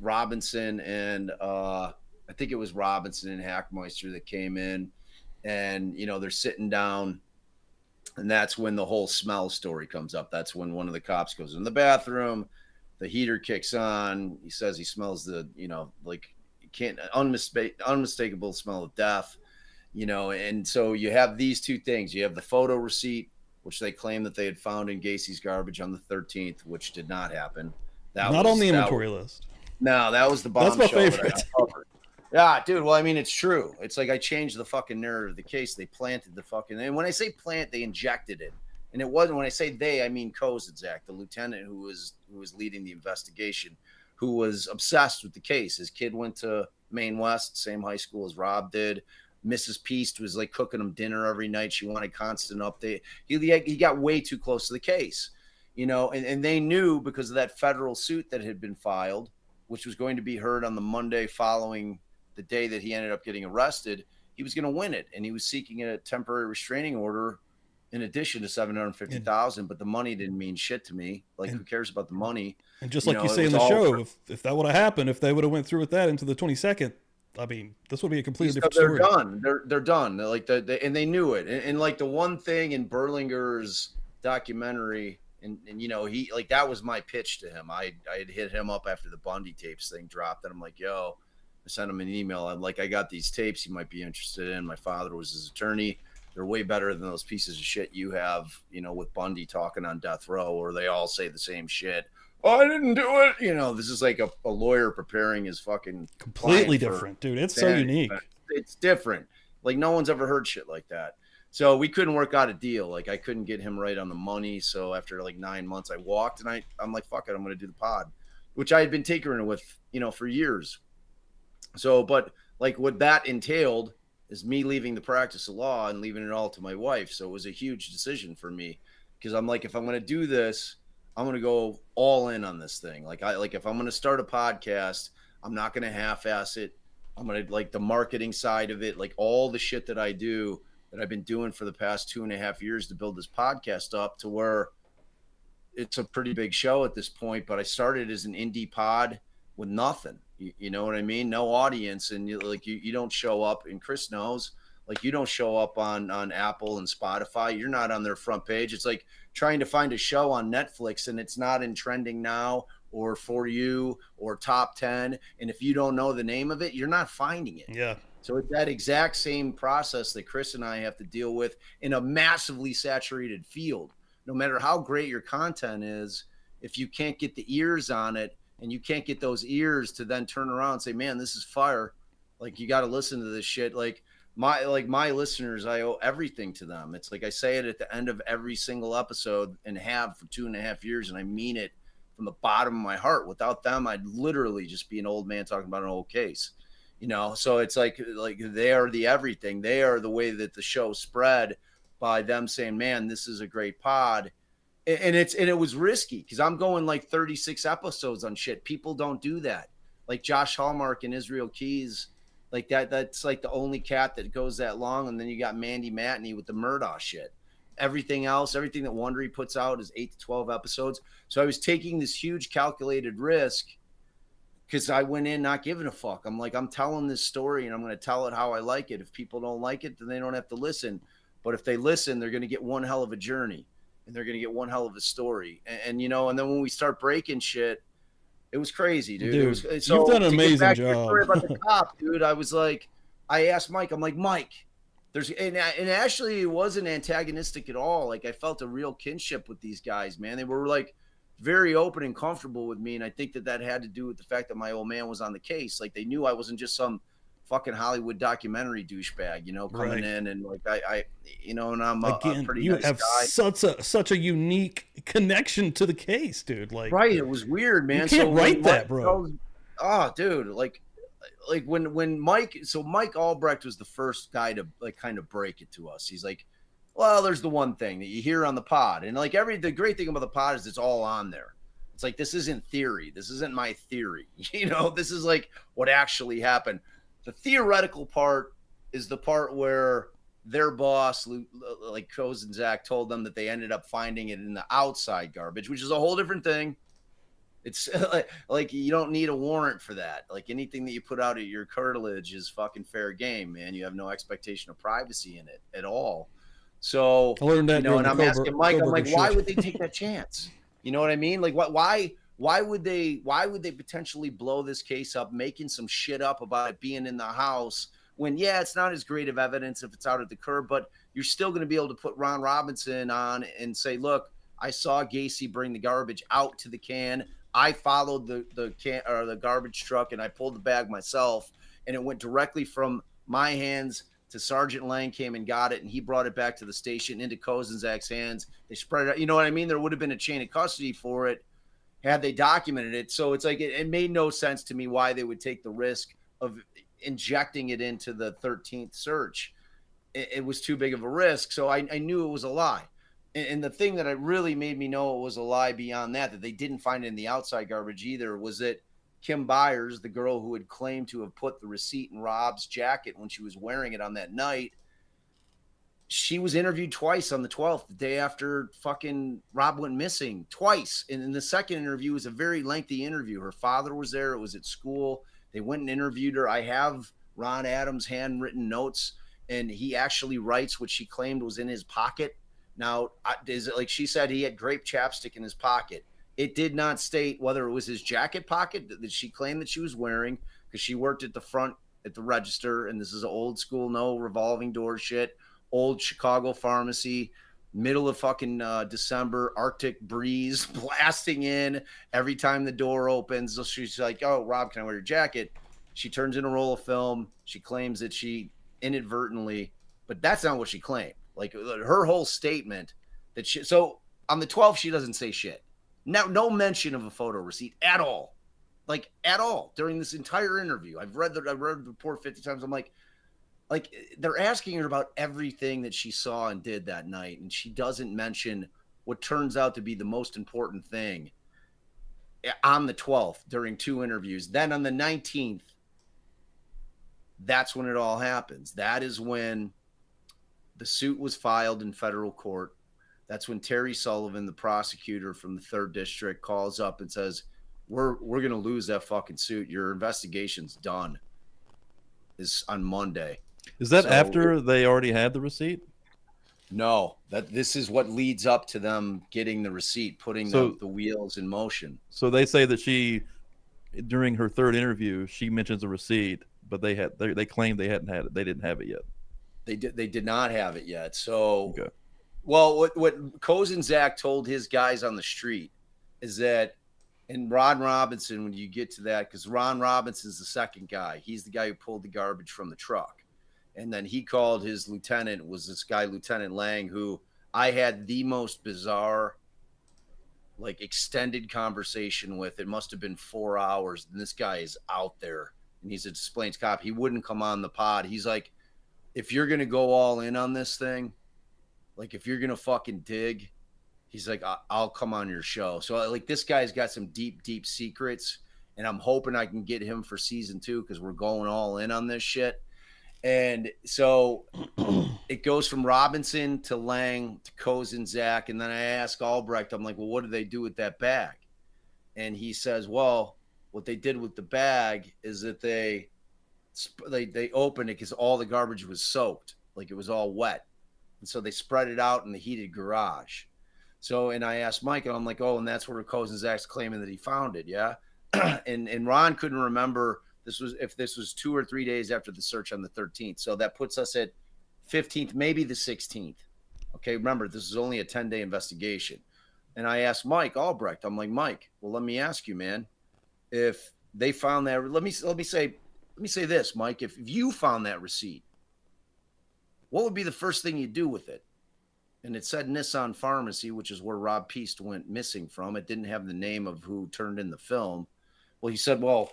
Robinson and I think it was Robinson and Hackmeister that came in, and, you know, they're sitting down, and that's when the whole smell story comes up. That's when one of the cops goes in the bathroom, the heater kicks on. He says he smells the, you know, like unmistakable smell of death, you know. And so you have these two things. You have the photo receipt, which they claim that they had found in Gacy's garbage on the 13th, which did not happen. That not was, on the inventory list. No, that was the bombshell. That's my favorite. Yeah, dude. Well, I mean, it's true. It's like I changed the fucking narrative of the case. They planted the fucking, and when I say plant, they injected it. And it wasn't, when I say they, I mean Kozadzak, the lieutenant who was leading the investigation, who was obsessed with the case. His kid went to Maine West, same high school as Rob did. Mrs. Peast was like cooking him dinner every night. She wanted constant update. He got way too close to the case, you know, and they knew because of that federal suit that had been filed, which was going to be heard on the Monday following the day that he ended up getting arrested. He was going to win it, and he was seeking a temporary restraining order in addition to $750,000. But the money didn't mean shit to me. Like, who cares about the money? And just like you say in the show, if that would have happened, if they would have went through with that into the 22nd, I mean, this would be a completely different story. They're done. They're done. They're like and they knew it. And like the one thing in Berlinger's documentary, and you know, he, like, that was my pitch to him. I had hit him up after the Bundy tapes thing dropped, and I'm like, yo, I sent him an email. I'm like, I got these tapes you might be interested in. My father was his attorney. They're way better than those pieces of shit you have, you know, with Bundy talking on death row, or they all say the same shit. Oh, I didn't do it. You know, this is like a lawyer preparing his fucking completely different, dude. It's so unique. It's different. Like, no one's ever heard shit like that. So we couldn't work out a deal. Like, I couldn't get him right on the money. So after like 9 months, I walked, and I'm like, fuck it, I'm going to do the pod, which I had been tinkering with, you know, for years. So, but like what that entailed is me leaving the practice of law and leaving it all to my wife. So it was a huge decision for me, because I'm like, if I'm going to do this, I'm going to go all in on this thing. Like, if I'm going to start a podcast, I'm not going to half-ass it. I'm going to, like, the marketing side of it, like all the shit that I do that I've been doing for the past 2.5 years to build this podcast up to where it's a pretty big show at this point. But I started as an indie pod with nothing. You know what I mean? No audience. And you don't show up, and Chris knows, like, you don't show up on Apple and Spotify. You're not on their front page. It's like trying to find a show on Netflix and it's not in trending now or For You or top 10. And if you don't know the name of it, you're not finding it. Yeah. So it's that exact same process that Chris and I have to deal with in a massively saturated field. No matter how great your content is, if you can't get the ears on it, and you can't get those ears to then turn around and say, man, this is fire. Like, you got to listen to this shit. Like my listeners, I owe everything to them. It's like I say it at the end of every single episode, and have for 2.5 years. And I mean it from the bottom of my heart. Without them, I'd literally just be an old man talking about an old case, you know? So it's like they are the everything. They are the way that the show spread, by them saying, man, this is a great pod. And it was risky, because I'm going like 36 episodes on shit. People don't do that. Like Josh Hallmark and Israel Keys, like that's like the only cat that goes that long. And then you got Mandy Matney with the Murdaugh shit. Everything else, everything that Wondery puts out is 8 to 12 episodes. So I was taking this huge calculated risk, because I went in not giving a fuck. I'm like, I'm telling this story, and I'm going to tell it how I like it. If people don't like it, then they don't have to listen. But if they listen, they're going to get one hell of a journey. And they're going to get one hell of a story. And you know, and then when we start breaking shit, it was crazy, dude. You've done an amazing job. About the cop, dude, I was like, I asked Mike, I'm like, Mike, and actually it wasn't antagonistic at all. Like, I felt a real kinship with these guys, man. They were like very open and comfortable with me. And I think that had to do with the fact that my old man was on the case. Like, they knew I wasn't just some fucking Hollywood documentary douchebag, you know, coming in and like I you know, and I'm a pretty you nice have guy. such a unique connection to the case, dude. Like, right, it was weird, man. You can't write that, bro. Oh, dude, like when Mike Albrecht was the first guy to like kind of break it to us. He's like, Well, there's the one thing that you hear on the pod, and like the great thing about the pod is it's all on there. It's like, this isn't theory. This isn't my theory. This is like what actually happened. The theoretical part is the part where their boss, like Kozenczak, told them that they ended up finding it in the outside garbage, which is a whole different thing. It's like you don't need a warrant for that. Like anything that you put out at your curtilage is fucking fair game, man. You have no expectation of privacy in it at all. So, I learned that, and I'm asking Mike, I'm like, why would they take that chance? You know what I mean? Like, why would they potentially blow this case up, making some shit up about it being in the house when, yeah, it's not as great of evidence if it's out at the curb, but you're still going to be able to put Ron Robinson on and say, look, I saw Gacy bring the garbage out to the can. I followed the can or the garbage truck and I pulled the bag myself, and it went directly from my hands to Sergeant Lang, came and got it, and he brought it back to the station into Kozenczak's hands. They spread it out. You know what I mean? There would have been a chain of custody for it had they documented it. So it's like it made no sense to me why they would take the risk of injecting it into the 13th search. It was too big of a risk. So I knew it was a lie. And the thing that really made me know it was a lie beyond that they didn't find it in the outside garbage either, was that Kim Byers, the girl who had claimed to have put the receipt in Rob's jacket when she was wearing it on that night, she was interviewed twice on the 12th, the day after fucking Rob went missing, twice. And in the second interview was a very lengthy interview. Her father was there. It was at school. They went and interviewed her. I have Ron Adams' handwritten notes, and he actually writes what she claimed was in his pocket. Now, is it like she said he had grape chapstick in his pocket? It did not state whether it was his jacket pocket that she claimed that she was wearing, because she worked at the front at the register, and this is an old school, no revolving door shit, old Chicago pharmacy, middle of fucking December, Arctic breeze blasting in every time the door opens. So she's like, oh, Rob, can I wear your jacket? She turns in a roll of film. She claims that she inadvertently, but that's not what she claimed. Like her whole statement that she, so on the 12th, she doesn't say shit. No mention of a photo receipt at all. Like at all during this entire interview. I've read the report 50 times. I'm like they're asking her about everything that she saw and did that night, and she doesn't mention what turns out to be the most important thing on the 12th during 2 interviews. Then on the 19th, that's when it all happens. That is when the suit was filed in federal court. That's when Terry Sullivan, the prosecutor from the 3rd District, calls up and says, we're going to lose that fucking suit. Your investigation's done. Is on Monday. Is that after they already had the receipt? No, this is what leads up to them getting the receipt, putting the wheels in motion. So they say that she, during her 3rd interview, she mentions a receipt, but they claimed they hadn't had it. They didn't have it yet. They did not have it yet. So, okay. Well, what Kozenczak told his guys on the street is that, and Ron Robinson, when you get to that, because Ron Robinson's the second guy. He's the guy who pulled the garbage from the truck. And then he called his lieutenant, was this guy, Lieutenant Lang, who I had the most bizarre, like, extended conversation with. It must have been 4 hours. And this guy is out there, and he's a displays cop. He wouldn't come on the pod. He's like, if you're going to go all in on this thing, like, if you're going to fucking dig, he's like, I'll come on your show. So, like, this guy's got some deep, deep secrets, and I'm hoping I can get him for season 2 because we're going all in on this shit. And so it goes from Robinson to Lang to Kozenczak, and then I ask Albrecht, I'm like, well, what did they do with that bag? And he says, well, what they did with the bag is that they opened it because all the garbage was soaked, like it was all wet. And so they spread it out in the heated garage. So, and I asked Mike, and I'm like, oh, and that's where Kozenczak's claiming that he found it, yeah? and Ron couldn't remember if this was 2 or 3 days after the search on the 13th. So that puts us at 15th, maybe the 16th. Okay, remember, this is only a 10-day investigation. And I asked Mike Albrecht, I'm like, Mike, well, let me ask you, man, if they found that, let me say this, Mike, if you found that receipt, what would be the first thing you do with it? And it said Nissan Pharmacy, which is where Rob Peast went missing from. It didn't have the name of who turned in the film. Well, he said, well,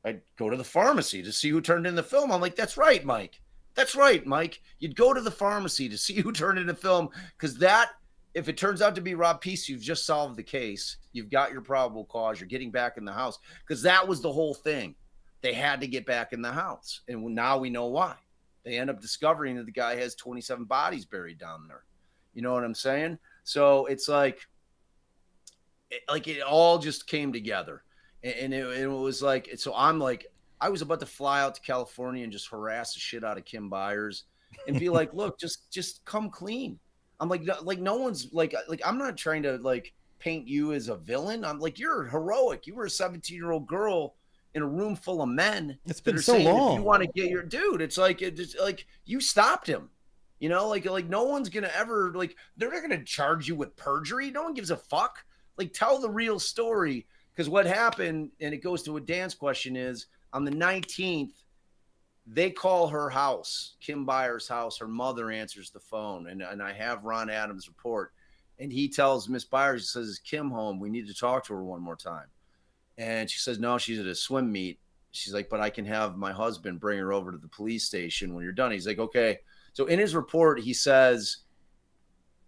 I'd go to the pharmacy to see who turned in the film. I'm like, that's right, Mike. That's right, Mike. You'd go to the pharmacy to see who turned in a film, because that, if it turns out to be Rob Peace, you've just solved the case. You've got your probable cause. You're getting back in the house, because that was the whole thing. They had to get back in the house, and now we know why. They end up discovering that the guy has 27 bodies buried down there. You know what I'm saying? So it's like it all just came together, and it was like, so I'm like, I was about to fly out to California and just harass the shit out of Kim Byers and be like, look, just come clean. I'm like no one's like I'm not trying to like paint you as a villain. I'm like, you're heroic. You were a 17-year-old girl in a room full of men. It's been so long. You want to get your dude. It's like you stopped him. You know, like no one's gonna ever, like, they're not gonna charge you with perjury. No one gives a fuck. Like, tell the real story, because what happened, and it goes to what Dan's question is, on the 19th, they call her house, Kim Byers' house. Her mother answers the phone, and I have Ron Adams' report, and he tells Miss Byers, he says, "Is Kim home? We need to talk to her one more time." And she says, "No, she's at a swim meet." She's like, "But I can have my husband bring her over to the police station when you're done." He's like, "Okay." So in his report, he says,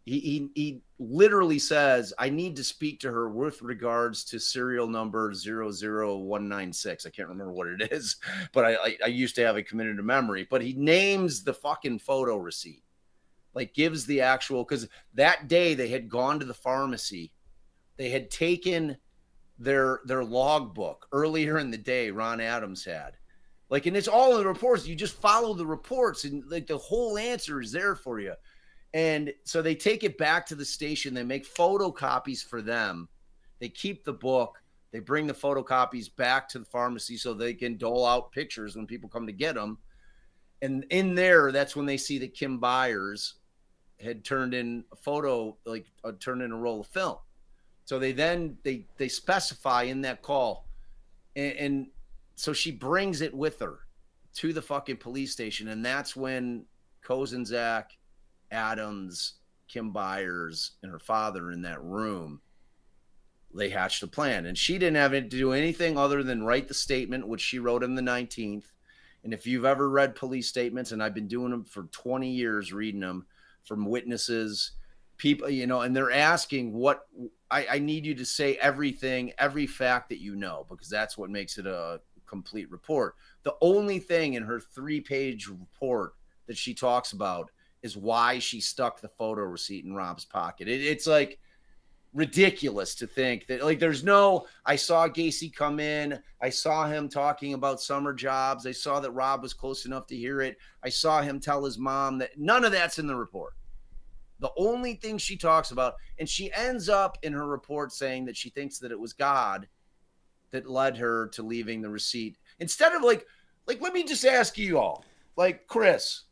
he literally says, "I need to speak to her with regards to serial number 00196. I can't remember what it is, but I used to have it committed to memory. But he names the fucking photo receipt, like gives the actual, because that day they had gone to the pharmacy. They had taken their logbook earlier in the day. Ron Adams had, like, and it's all in the reports. You just follow the reports, and like the whole answer is there for you. And so they take it back to the station. They make photocopies for them. They keep the book. They bring the photocopies back to the pharmacy so they can dole out pictures when people come to get them. And in there, that's when they see that Kim Byers had turned in a photo, like turned in a roll of film. So they then they specify in that call, and so she brings it with her to the fucking police station, and that's when Kozenzak, Adams, Kim Byers, and her father in that room, they hatched a plan. And she didn't have to do anything other than write the statement, which she wrote on the 19th. And if you've ever read police statements, and I've been doing them for 20 years, reading them from witnesses, people, you know, and they're asking what I need you to say everything, every fact that you know, because that's what makes it a complete report. The only thing in her 3-page report that she talks about is why she stuck the photo receipt in Rob's pocket. It's like ridiculous to think that, like, there's no, I saw Gacy come in, I saw him talking about summer jobs, I saw that Rob was close enough to hear it, I saw him tell his mom that, none of that's in the report. The only thing she talks about, and she ends up in her report saying that she thinks that it was God that led her to leaving the receipt. Instead of like, let me just ask you all, like, Chris,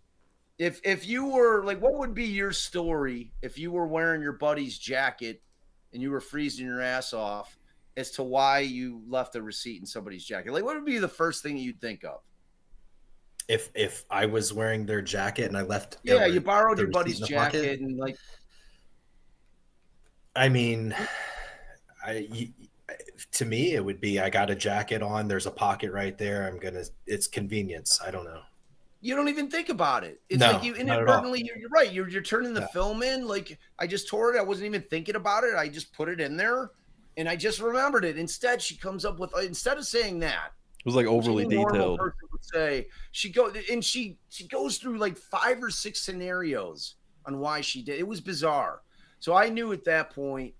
if you were, like, what would be your story if you were wearing your buddy's jacket and you were freezing your ass off as to why you left a receipt in somebody's jacket? Like, what would be the first thing you'd think of? If I was wearing their jacket and I left, yeah, you borrowed your buddy's jacket, and like, I mean, to me, it would be, I got a jacket on, there's a pocket right there. It's convenience. I don't know. You don't even think about it. It's no, like you inadvertently, you're right. You're turning the film in. Like, I just tore it. I wasn't even thinking about it. I just put it in there and I just remembered it. Instead, she comes up with, instead of saying that, it was like overly detailed. Person would say, she goes through like 5 or 6 scenarios on why she did. It was bizarre. So I knew at that point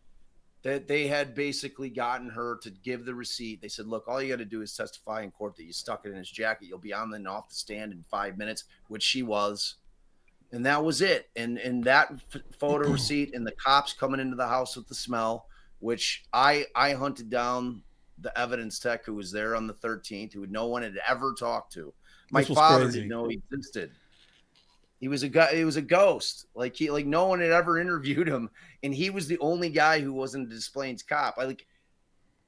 that they had basically gotten her to give the receipt. They said, "Look, all you got to do is testify in court that you stuck it in his jacket. You'll be on and off the stand in 5 minutes," which she was. And that was it. And that photo receipt and the cops coming into the house with the smell, which I hunted down the evidence tech who was there on the 13th, who no one had ever talked to. My father didn't know he existed. He was a guy. It was a ghost. Like no one had ever interviewed him, and he was the only guy who wasn't a Des Plaines cop.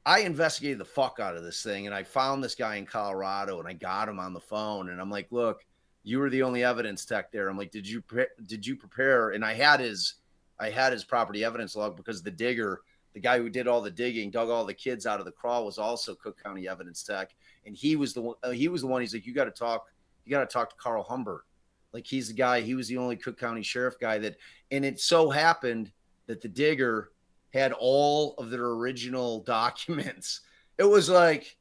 I investigated the fuck out of this thing, and I found this guy in Colorado, and I got him on the phone, and I'm like, "Look, you were the only evidence tech there." I'm like, "Did you prepare?" And I had his property evidence log, because the digger, the guy who did all the digging, dug all the kids out of the crawl, was also Cook County evidence tech, and he was the one. He's like, "You got to talk to Carl Humbert." Like he's the guy, he was the only Cook County Sheriff guy that, and it so happened that the digger had all of their original documents. It was like,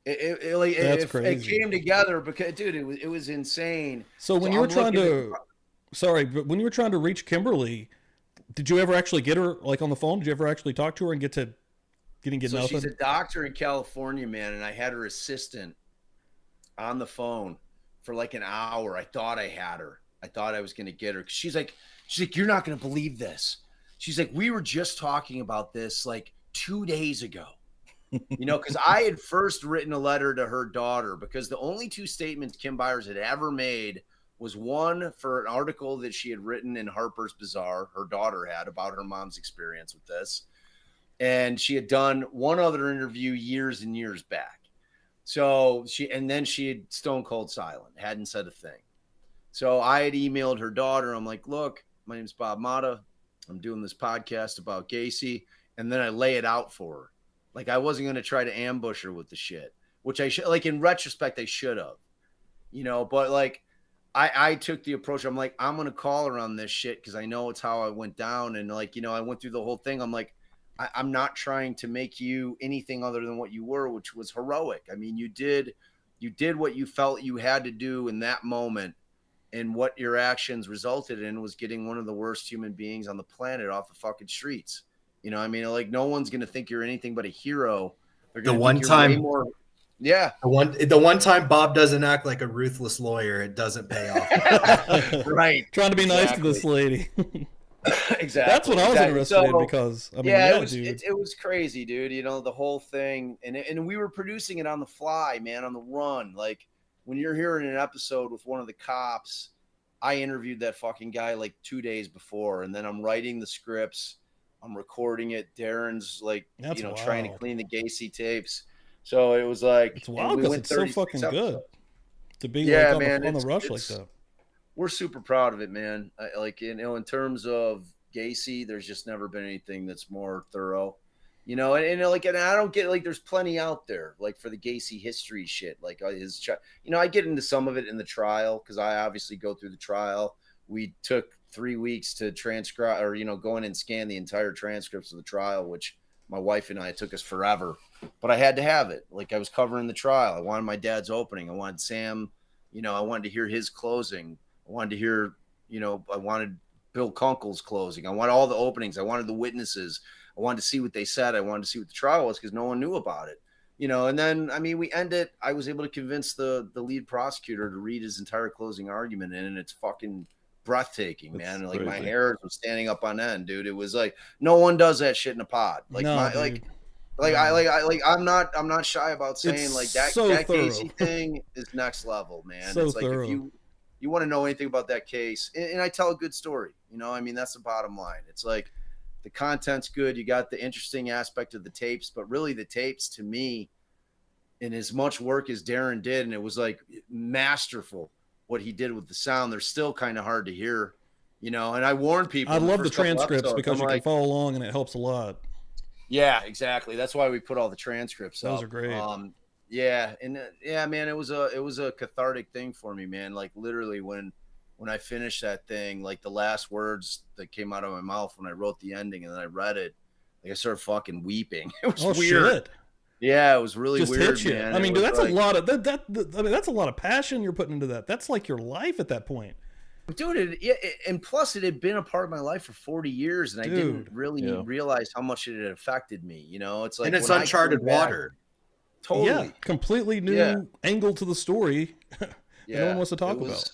it came together because, dude, it was insane. So when you were trying to, sorry, but when you were trying to reach Kimberly, did you ever actually get her like on the phone? Did you ever actually talk to her and get nothing? She's a doctor in California, man, and I had her assistant on the phone for like an hour. I thought I had her. I thought I was going to get her. She's like, you're not going to believe this. She's like, we were just talking about this like 2 days ago. You know, because I had first written a letter to her daughter, because the only 2 statements Kim Byers had ever made was one for an article that she had written in Harper's Bazaar, her daughter had, about her mom's experience with this. And she had done one other interview years and years back. So then she had stone cold silent, hadn't said a thing. So I had emailed her daughter. I'm like, look, my name's Bob Motta. I'm doing this podcast about Gacy. And then I lay it out for her. Like, I wasn't going to try to ambush her with the shit, which I should, like, in retrospect, I should have, you know, but like, I took the approach. I'm like, I'm going to call her on this shit, because I know it's how I went down. And like, you know, I went through the whole thing. I'm like, I'm not trying to make you anything other than what you were, which was heroic. I mean, you did what you felt you had to do in that moment. And what your actions resulted in was getting one of the worst human beings on the planet off the fucking streets. You know, I mean, like, no one's going to think you're anything but a hero. They're The gonna one think you're time, way more, yeah. The one time Bob doesn't act like a ruthless lawyer, it doesn't pay off. Right. Trying to be nice to this lady. Exactly. That's what I was interested in, because I mean, yeah, it was crazy, dude. You know, the whole thing, and we were producing it on the fly, man, on the run. Like, when you're hearing an episode with one of the cops, I interviewed that fucking guy like 2 days before, and then I'm writing the scripts, I'm recording it. Darren's like, That's wild. Trying to clean the Gacy tapes. So it was like, it's wild because it's so fucking good to be on the rush like that. We're super proud of it, man. In terms of Gacy, there's just never been anything that's more thorough, and I don't get, like, there's plenty out there, like, for the Gacy history shit, like his, I get into some of it in the trial, because I obviously go through the trial. We took 3 weeks to transcribe, or, go in and scan the entire transcripts of the trial, which my wife and I, it took us forever, but I had to have it. Like, I was covering the trial. I wanted my dad's opening. I wanted Sam, I wanted to hear his closing. I wanted to hear, I wanted Bill Kunkel's closing. I wanted all the openings. I wanted the witnesses. I wanted to see what they said. I wanted to see what the trial was, because no one knew about it, and then, I mean, we ended, I was able to convince the lead prosecutor to read his entire closing argument, and it's fucking breathtaking, man. Like, my hair was standing up on end, dude. It was like, no one does that shit in a pod. Like, I'm not shy about saying, it's like, that Gacy thing is next level, man. So it's like, thorough. if you want to know anything about that case, and I tell a good story, I mean, that's the bottom line. It's like, the content's good. You got the interesting aspect of the tapes, but really the tapes, to me, in as much work as Darren did, and it was like masterful what he did with the sound, they're still kind of hard to hear, and I warn people. I love the transcripts, because you can follow along, and it helps a lot. Yeah, exactly. That's why we put all the transcripts up. Those are great. Yeah, and man, it was a cathartic thing for me, man. Like, literally, when I finished that thing, like, the last words that came out of my mouth when I wrote the ending and then I read it, like, I started fucking weeping. It was weird. Shit. Yeah, it was really Just weird, hit you. man. I mean, it dude, that's like, a lot of that's a lot of passion you're putting into that. That's like your life at that point. Dude, and plus it had been a part of my life for 40 years, and I didn't really realize how much it had affected me. It's like, and it's uncharted water. Totally. Yeah, completely new angle to the story that no one wants to talk about.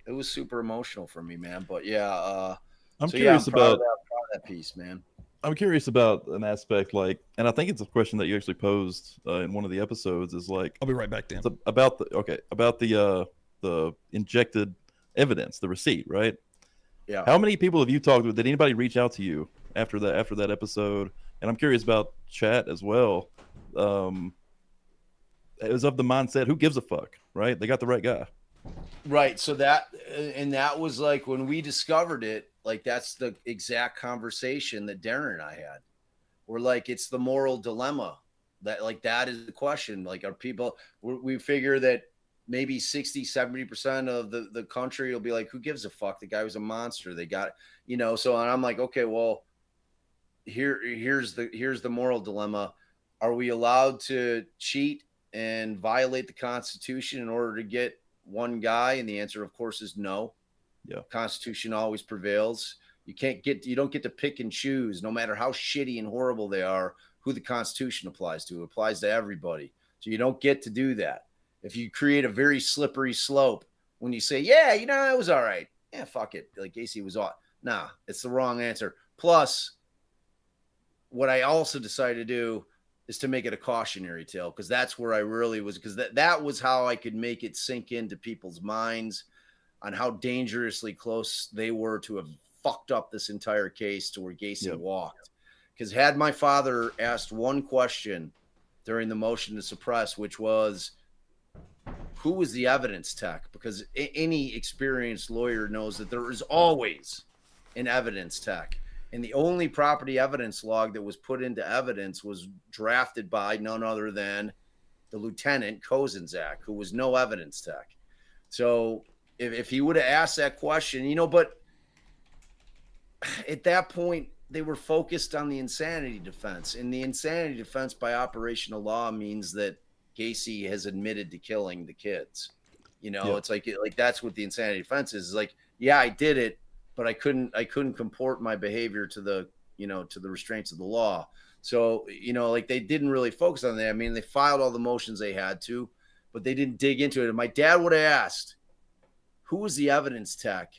It was super emotional for me, man. But I'm curious about that piece, man. I'm curious about an aspect, like, and I think it's a question that you actually posed in one of the episodes, is like, I'll be right back, Dan. About the injected evidence, the receipt, right? Yeah. How many people have you talked with? Did anybody reach out to you after that episode? And I'm curious about chat as well. It was of the mindset, who gives a fuck, right? They got the right guy. Right. So that was like, when we discovered it, like, that's the exact conversation that Darren and I had. We're like, it's the moral dilemma, that, like, that is the question. Like, are people, we figure that maybe 60-70% of the country will be like, who gives a fuck? The guy was a monster. They got, so, and I'm like, okay, well, here's the moral dilemma. Are we allowed to cheat and violate the Constitution in order to get one guy? And the answer, of course, is no. Yeah. Constitution always prevails. You don't get to pick and choose, no matter how shitty and horrible they are, who the Constitution applies to. It applies to everybody. So you don't get to do that. If you create a very slippery slope when you say, yeah, it was all right. Yeah, fuck it. Like Gacy was all. Nah, it's the wrong answer. Plus, what I also decided to do is to make it a cautionary tale, because that's where I really was, because that was how I could make it sink into people's minds on how dangerously close they were to have fucked up this entire case to where Gacy walked. Because had my father asked one question during the motion to suppress, which was, who was the evidence tech? Because any experienced lawyer knows that there is always an evidence tech. And the only property evidence log that was put into evidence was drafted by none other than the Lieutenant Kozenzak, who was no evidence tech. So if he would have asked that question, but at that point, they were focused on the insanity defense. And the insanity defense by operational law means that Gacy has admitted to killing the kids. It's like that's what the insanity defense is. Like, yeah, I did it, but I couldn't comport my behavior to the restraints of the law. So, they didn't really focus on that. I mean, they filed all the motions they had to, but they didn't dig into it. And my dad would have asked, who was the evidence tech,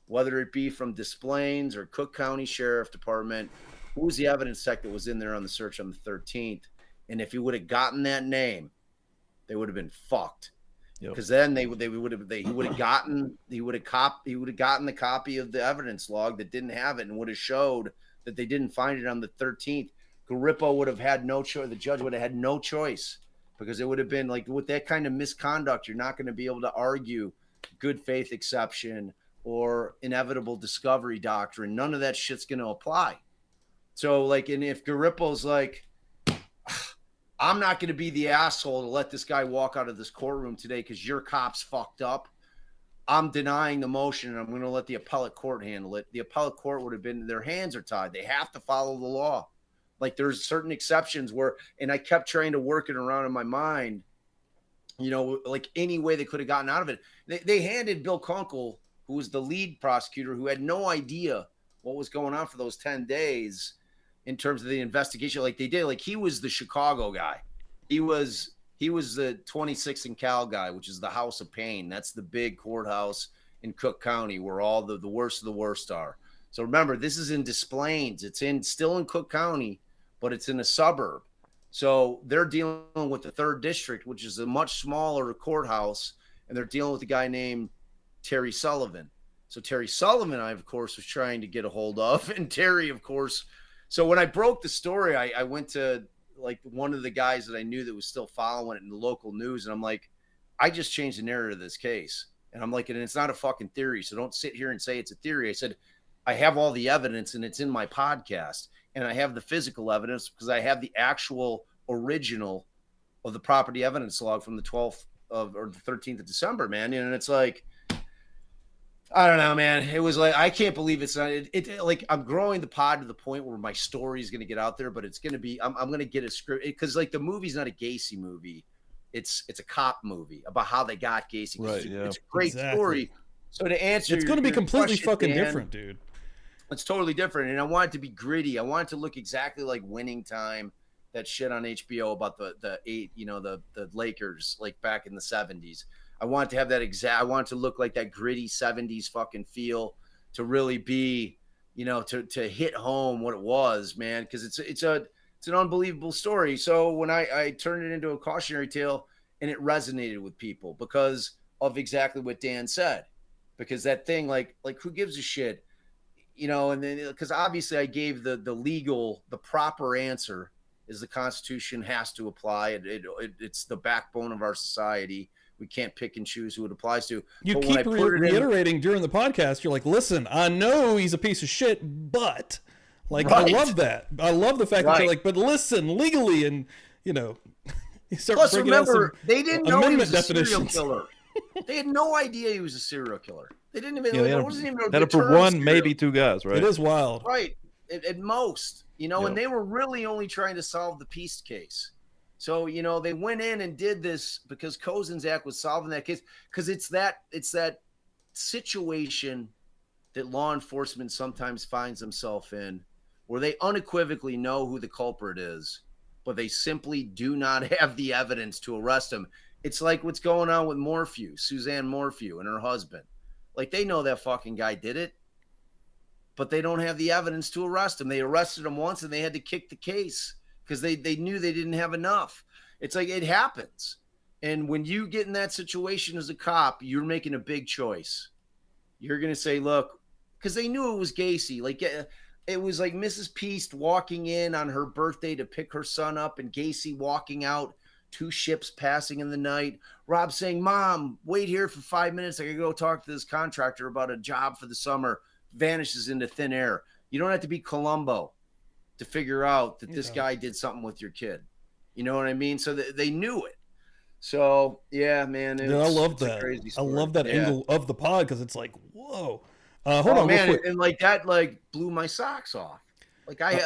whether it be from Des Plaines or Cook County Sheriff Department, who was the evidence tech that was in there on the search on the 13th? And if he would have gotten that name, they would have been fucked. Because then he would have gotten the copy of the evidence log that didn't have it, and would have showed that they didn't find it on the 13th. Garippo would have had no choice. The judge would have had no choice, because it would have been like, with that kind of misconduct, you're not going to be able to argue good faith exception or inevitable discovery doctrine. None of that shit's going to apply. So and if Garippo's like, I'm not going to be the asshole to let this guy walk out of this courtroom today because your cop's fucked up, I'm denying the motion and I'm going to let the appellate court handle it. The appellate court would have been, their hands are tied. They have to follow the law. Like, there's certain exceptions where, and I kept trying to work it around in my mind, like any way they could have gotten out of it. They handed Bill Kunkel, who was the lead prosecutor, who had no idea what was going on for those 10 days in terms of the investigation. Like, they did, like, he was the Chicago guy. He was the 26th and Cal guy, which is the House of Pain. That's the big courthouse in Cook County where all the worst of the worst are. So remember, this is in Des Plaines. It's still in Cook County, but it's in a suburb. So they're dealing with the 3rd District, which is a much smaller courthouse, and they're dealing with a guy named Terry Sullivan. So Terry Sullivan, I, of course, was trying to get a hold of, and Terry, of course. So when I broke the story, I went to like one of the guys that I knew that was still following it in the local news, and I'm like, I just changed the narrative of this case. And I'm like, and it's not a fucking theory, so don't sit here and say it's a theory. I said, I have all the evidence, and it's in my podcast, and I have the physical evidence because I have the actual original of the property evidence log from the 12th or the 13th of December, man. And it's like, I don't know, man. It was like, I can't believe it's not. It like, I'm growing the pod to the point where my story is going to get out there, but it's going to be, I'm going to get a script, because like the movie's not a Gacy movie. It's a cop movie about how they got Gacy. Right, yeah. It's a great story. So to answer, it's going to be completely question, fucking Dan, different, dude. It's totally different. And I want it to be gritty. I want it to look exactly like Winning Time, that shit on HBO about the Lakers, like back in the 70s. I want to have that I want it to look like that gritty 70s fucking feel, to really be, to hit home what it was, man. Cause it's an unbelievable story. So when I turned it into a cautionary tale, and it resonated with people because of exactly what Dan said, because that thing, like who gives a shit, and then, because obviously I gave the proper answer is the Constitution has to apply. It's the backbone of our society. We can't pick and choose who it applies to. You keep reiterating during the podcast, you're like, listen, I know he's a piece of shit, but like, right. I love that. I love the fact that you're like, but listen, legally, and You start Plus, bringing out remember, some they didn't know he amendment was a serial definitions. killer. They had no idea he was a serial killer. They didn't even. Yeah, It wasn't even a had good it for term, one, serial maybe two guys, right? It is wild. Right. At most, you know, and Yep. they were really only trying to solve the Peace case. So, you know, they went in and did this because Kozinczak was solving that case, because it's that situation that law enforcement sometimes finds themselves in, where they unequivocally know who the culprit is, but they simply do not have the evidence to arrest him. It's like what's going on with Morphew, Suzanne Morphew and her husband. Like, they know that fucking guy did it, but they don't have the evidence to arrest him. They arrested him once and they had to kick the case because they knew they didn't have enough. It's like, it happens. And when you get in that situation as a cop, you're making a big choice. You're going to say, look, because they knew it was Gacy. Like, it was like Mrs. Peast walking in on her birthday to pick her son up, and Gacy walking out, 2 ships passing in the night. Rob saying, Mom, wait here for 5 minutes. I got to go talk to this contractor about a job for the summer. Vanishes into thin air. You don't have to be Columbo to figure out that this guy did something with your kid. You know what I mean? So they knew it. So, yeah, man. Dude, I love that. I love that angle of the pod because it's like, whoa. Hold on, man, and like that, like blew my socks off. Like I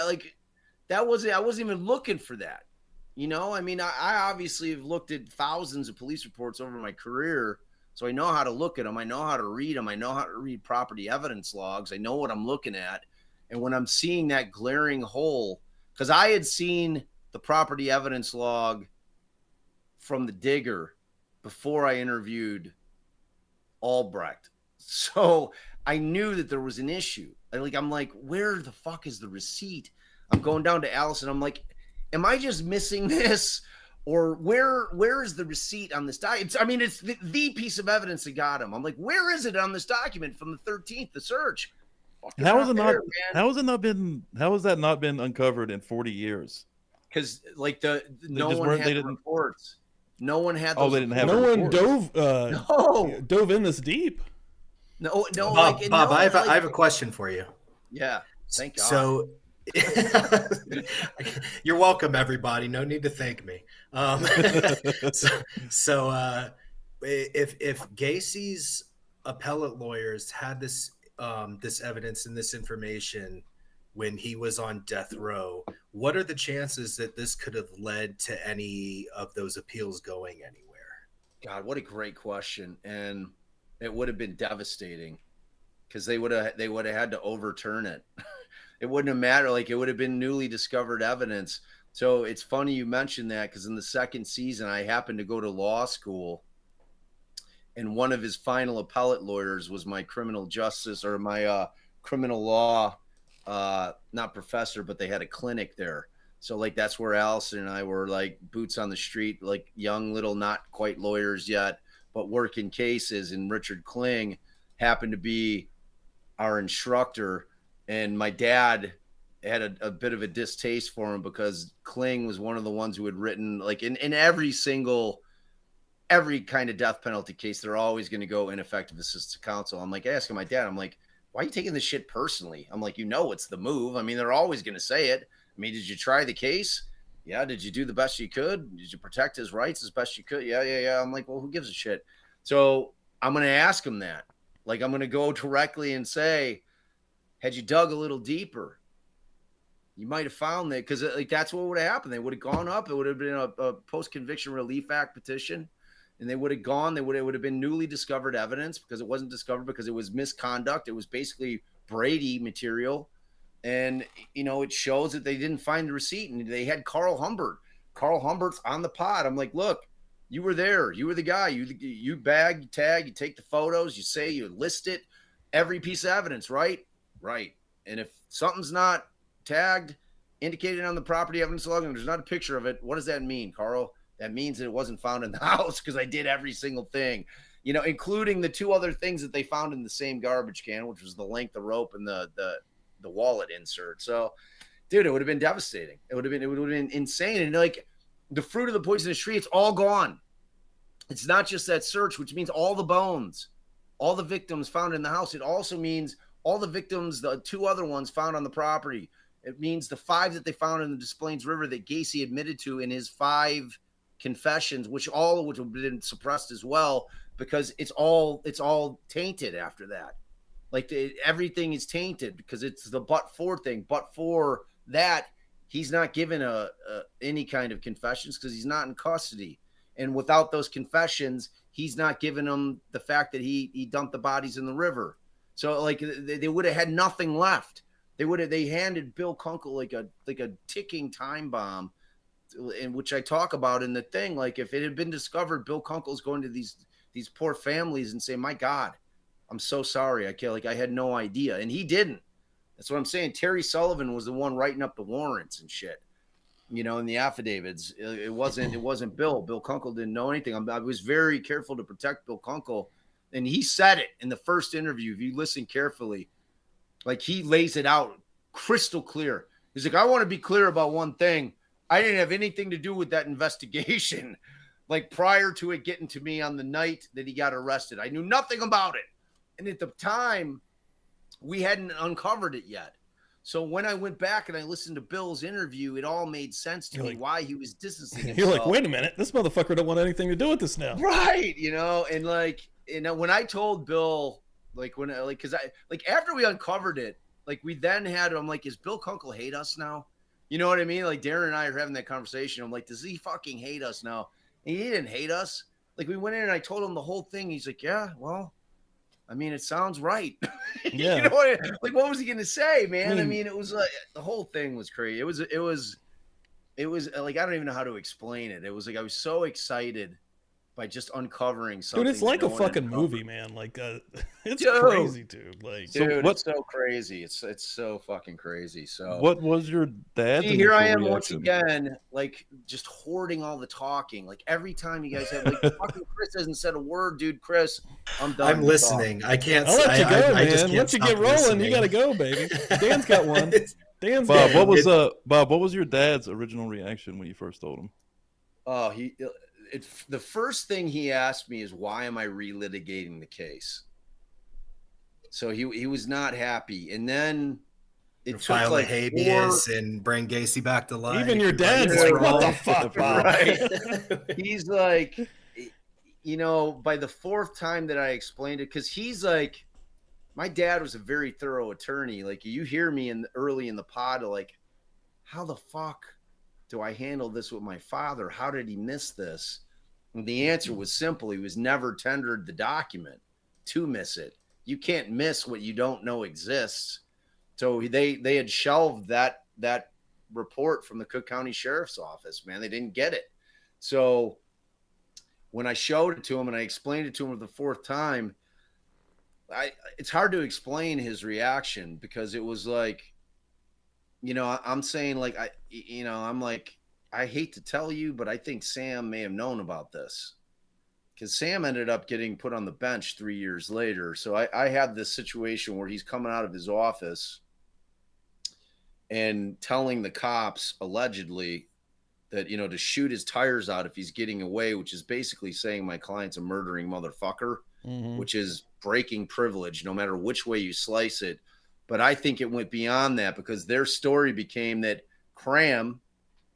wasn't even looking for that. You know, I mean, I obviously have looked at thousands of police reports over my career, so I know how to look at them. I know how to read them. I know how to read property evidence logs. I know what I'm looking at, and when I'm seeing that glaring hole, because I had seen the property evidence log from the digger before I interviewed Albrecht. So I knew that there was an issue. I'm like, where the fuck is the receipt? I'm going down to Allison. I'm like, am I just missing this? Or where is the receipt on this document? It's the piece of evidence that got him. I'm like, where is it on this document from the 13th, the search? How has that not been uncovered in 40 years? Because like no one had the reports. No one had those. Oh, they didn't have. No one dove in this deep. No. Bob, I have a question for you. Yeah, thank God. So, you're welcome, everybody. No need to thank me. If Gacy's appellate lawyers had this evidence and this information when he was on death row, what are the chances that this could have led to any of those appeals going anywhere? God, what a great question. And it would have been devastating because they would have had to overturn it. It wouldn't have mattered. Like, it would have been newly discovered evidence. So it's funny you mentioned that, because in the second season, I happened to go to law school, and one of his final appellate lawyers was my criminal justice or my criminal law, not professor, but they had a clinic there. So like, that's where Allison and I were, like, boots on the street, like young little, not quite lawyers yet, but working cases. And Richard Kling happened to be our instructor. And my dad had a bit of a distaste for him because Kling was one of the ones who had written, like, in every kind of death penalty case, they're always going to go ineffective assistance of counsel. I'm like, asking my dad, I'm like, why are you taking this shit personally? I'm like, it's the move. I mean, they're always going to say it. I mean, did you try the case? Yeah. Did you do the best you could? Did you protect his rights as best you could? Yeah. I'm like, well, who gives a shit? So I'm going to ask him that. Like, I'm going to go directly and say, had you dug a little deeper, you might have found that, because like, that's what would have happened. They would have gone up. It would have been a post-conviction relief act petition, and they would have gone. It would have been newly discovered evidence, because it wasn't discovered because it was misconduct. It was basically Brady material, and it shows that they didn't find the receipt, and they had Carl Humbert. Carl Humbert's on the pod. I'm like, look, you were there. You were the guy. You bag, you tag, you take the photos, you say, you list it, every piece of evidence, right? Right. And if something's not tagged, indicated on the property evidence log, and there's not a picture of it, what does that mean, Carl? That means that it wasn't found in the house, because I did every single thing, including the 2 other things that they found in the same garbage can, which was the length of rope and the wallet insert. So, dude, it would have been devastating. It would have been insane. And like, the fruit of the poisonous tree, it's all gone. It's not just that search, which means all the bones, all the victims found in the house. It also means all the victims, the 2 other ones found on the property. It means the 5 that they found in the Des Plaines River that Gacy admitted to in his 5 confessions, which have been suppressed as well, because it's all tainted after that. Like everything is tainted because it's the but for thing. But for that, he's not given any kind of confessions because he's not in custody. And without those confessions, he's not giving them the fact that he dumped the bodies in the river. So like they would have had nothing left. They handed Bill Kunkel like a ticking time bomb, in which I talk about in the thing. Like if it had been discovered, Bill Kunkel's going to these poor families and say, "My God, I'm so sorry. I had no idea," and he didn't. That's what I'm saying. Terry Sullivan was the one writing up the warrants and shit, you know, in the affidavits. It wasn't Bill. Bill Kunkel didn't know anything. I was very careful to protect Bill Kunkel, and he said it in the first interview. If you listen carefully, like he lays it out crystal clear. He's like, "I want to be clear about one thing. I didn't have anything to do with that investigation. Like prior to it getting to me on the night that he got arrested, I knew nothing about it. And at the time, we hadn't uncovered it yet. So when I went back and I listened to Bill's interview, it all made sense to me why he was distancing himself." You're like, wait a minute, this motherfucker don't want anything to do with this now. Right. You know, and like, you know, when I told Bill, because after we uncovered it, like we then had, I'm like, is Bill Kunkel hate us now? You know what I mean? Like Darren and I are having that conversation. I'm like, does he fucking hate us now? And he didn't hate us. Like we went in and I told him the whole thing. He's like, yeah, well, I mean, it sounds right. Yeah. You know what was he going to say, man? I mean, it was like the whole thing was crazy. It was like, I don't even know how to explain it. It was like, I was so excited by just uncovering something. Dude, it's like a fucking movie, man. Like, it's crazy, dude. Like, it's so crazy. It's so fucking crazy. So what was your dad's here I am reaction? once again, like just hoarding all the talking. Like every time you guys have, like, fucking Chris hasn't said a word, dude. Chris, I'm done. I'm listening. I can't. I'll let you go, man. Just can't Once you get rolling, listening. you gotta go, baby. Dan's got one. Dan's Bob, got one. Bob, what was your dad's original reaction when you first told him? Oh, the first thing he asked me is, why am I relitigating the case? So he was not happy. And then it file like habeas and bring Gacy back to life. Even your dad's like, what the fuck, Bob? Right. He's like, you know, by the fourth time that I explained it, because he's like, my dad was a very thorough attorney. Like you hear me early in the pod, like, how the fuck do I handle this with my father? How did he miss this? And the answer was simple. He was never tendered the document to miss it. You can't miss what you don't know exists. So they had shelved that report from the Cook County Sheriff's Office, man. They didn't get it. So when I showed it to him and I explained it to him for the fourth time, it's hard to explain his reaction, because it was like, you know, I'm saying like, I'm like, I hate to tell you, but I think Sam may have known about this, because Sam ended up getting put on the bench 3 years later. So I had this situation where he's coming out of his office and telling the cops allegedly that, you know, to shoot his tires out if he's getting away, which is basically saying my client's a murdering motherfucker, which is breaking privilege, no matter which way you slice it. But I think it went beyond that, because their story became that Cram,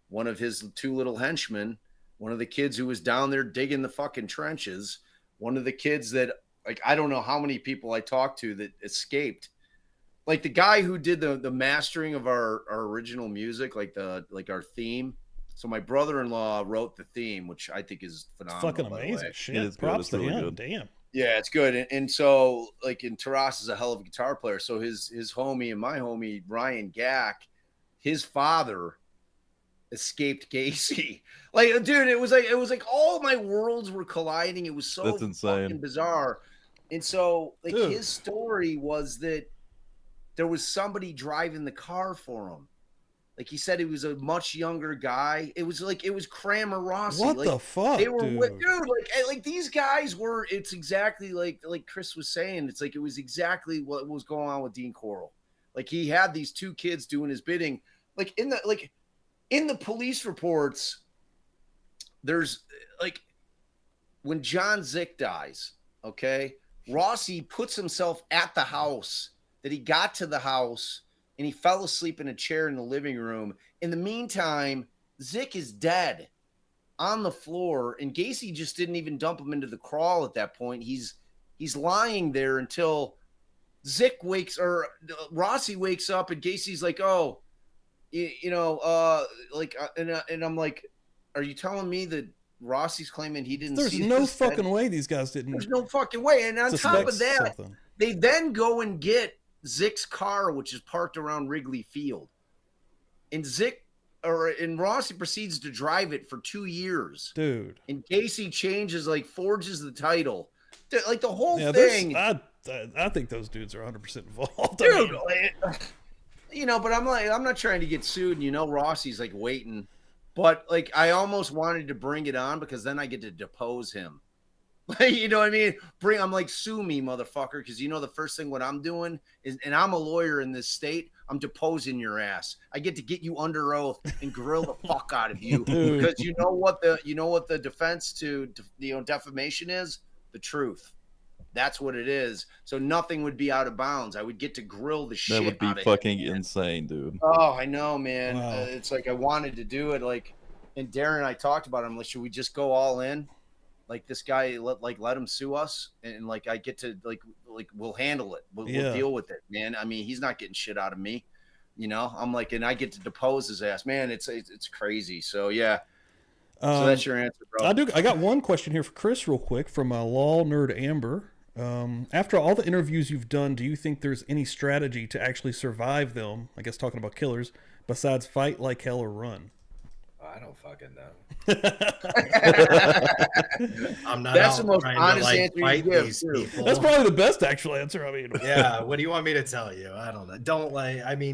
one of his two little henchmen, one of the kids who was down there digging the fucking trenches, one of the kids that, like, I don't know how many people I talked to that escaped. Like the guy who did the mastering of our original music, like our theme. So my brother-in-law wrote the theme, which I think is phenomenal. It's fucking amazing. Shit. It is good. Props It's to really him. good. Damn. Yeah, it's good. And so, like, and Taras is a hell of a guitar player. So his homie and my homie, Ryan Gack, his father escaped Gacy. Like, dude, it was like all my worlds were colliding. It was so That's insane. fucking bizarre. And so, like, Dude. his story was that there was somebody driving the car for him. Like, he said he was a much younger guy. It was Kramer Rossi. What like, the fuck, they were dude? Like these guys were. It's exactly like Chris was saying. It's like it was exactly what was going on with Dean Corl. Like he had these two kids doing his bidding. Like in the police reports, there's like when John Zick dies. Okay, Rossi puts himself at the house. That he got to the house. And he fell asleep in a chair in the living room. In the meantime, Zick is dead on the floor, and Gacy just didn't even dump him into the crawl at that point. He's lying there until Rossi wakes up, and Gacy's like, "Oh, and I'm like, are you telling me that Rossi's claiming he didn't There's see no this fucking dead? way these guys didn't. There's no fucking way. And on top of that, something. they then go and get Zick's car, which is parked around Wrigley Field. And Rossi proceeds to drive it for 2 years. Dude. And Gacy forges the title. Like the whole thing. I think those dudes are 100% involved. Dude, but I'm not trying to get sued. And Rossi's like waiting. But like, I almost wanted to bring it on because then I get to depose him. You know what I mean? I'm like, sue me, motherfucker. Because the first thing what I'm doing is, and I'm a lawyer in this state, I'm deposing your ass. I get to get you under oath and grill the fuck out of you. Because you know what the defense to defamation is? The truth. That's what it is. So nothing would be out of bounds. I would get to grill the shit out of him. That would be fucking insane, dude. Oh, I know, man. Wow. It's like I wanted to do it. Like, and Darren and I talked about it. I'm like, should we just go all in? Like this guy, let him sue us, and like I get to like we'll handle it. We'll deal with it, man. I mean, he's not getting shit out of me. I'm like, and I get to depose his ass, man. It's crazy. So yeah. So that's your answer, bro. I got one question here for Chris, real quick, from Law Nerd Amber. After all the interviews you've done, do you think there's any strategy to actually survive them? I guess talking about killers, besides fight like hell or run. I don't fucking know. I'm not. That's the most honest answer you give. That's probably the best actual answer. I mean, yeah. What do you want me to tell you? I don't know.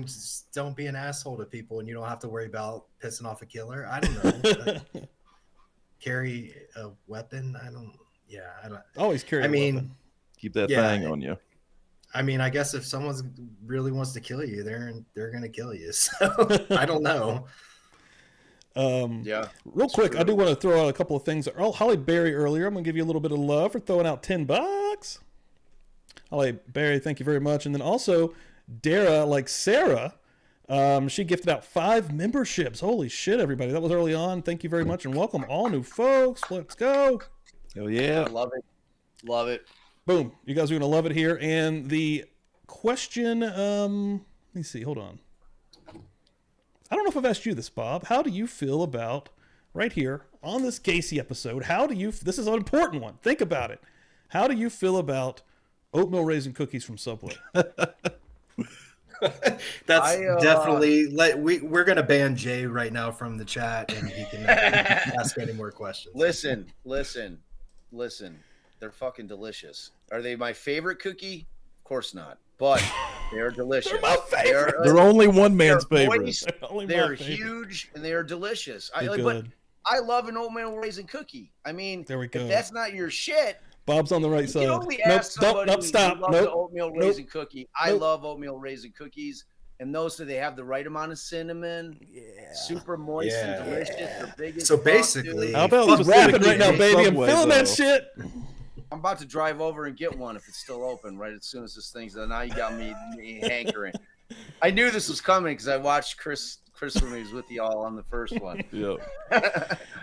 Just don't be an asshole to people, and you don't have to worry about pissing off a killer. I don't know. Carry a weapon. I don't. Always carry. A weapon. Keep that thing on you. I mean, I guess if someone really wants to kill you, they're gonna kill you. So I don't know. Real quick, true. I do want to throw out a couple of things. Holly Berry earlier, I'm going to give you a little bit of love for throwing out $10. Holly Berry, thank you very much. And then also, Dara, like Sarah, she gifted out 5 memberships. Holy shit, everybody. That was early on. Thank you very much, and welcome all new folks. Let's go. Hell yeah. I love it. Love it. Boom. You guys are going to love it here. And the question, let me see. Hold on. I don't know if I've asked you this, Bob. How do you feel about, right here, on this Gacy episode, this is an important one. Think about it. How do you feel about oatmeal raisin cookies from Subway? That's definitely, we're going to ban Jay right now from the chat, and he can ask any more questions. Listen. They're fucking delicious. Are they my favorite cookie? Of course not. But they're delicious. They're my favorite. They're only one man's favorite. They're huge and they are delicious. But I love an oatmeal raisin cookie. I mean, there we go. If that's not your shit, Bob's on the right side. You only ask somebody stop. who loves the oatmeal raisin cookie. I love oatmeal raisin cookies. And those, do they have the right amount of cinnamon? Yeah. Super moist and delicious. They're big as so basically, how about he's rapping right now, baby? I'm feeling that shit. I'm about to drive over and get one if it's still open right as soon as this thing's done. Now you got me hankering. I knew this was coming because I watched Chris when he was with y'all on the first one. Yeah.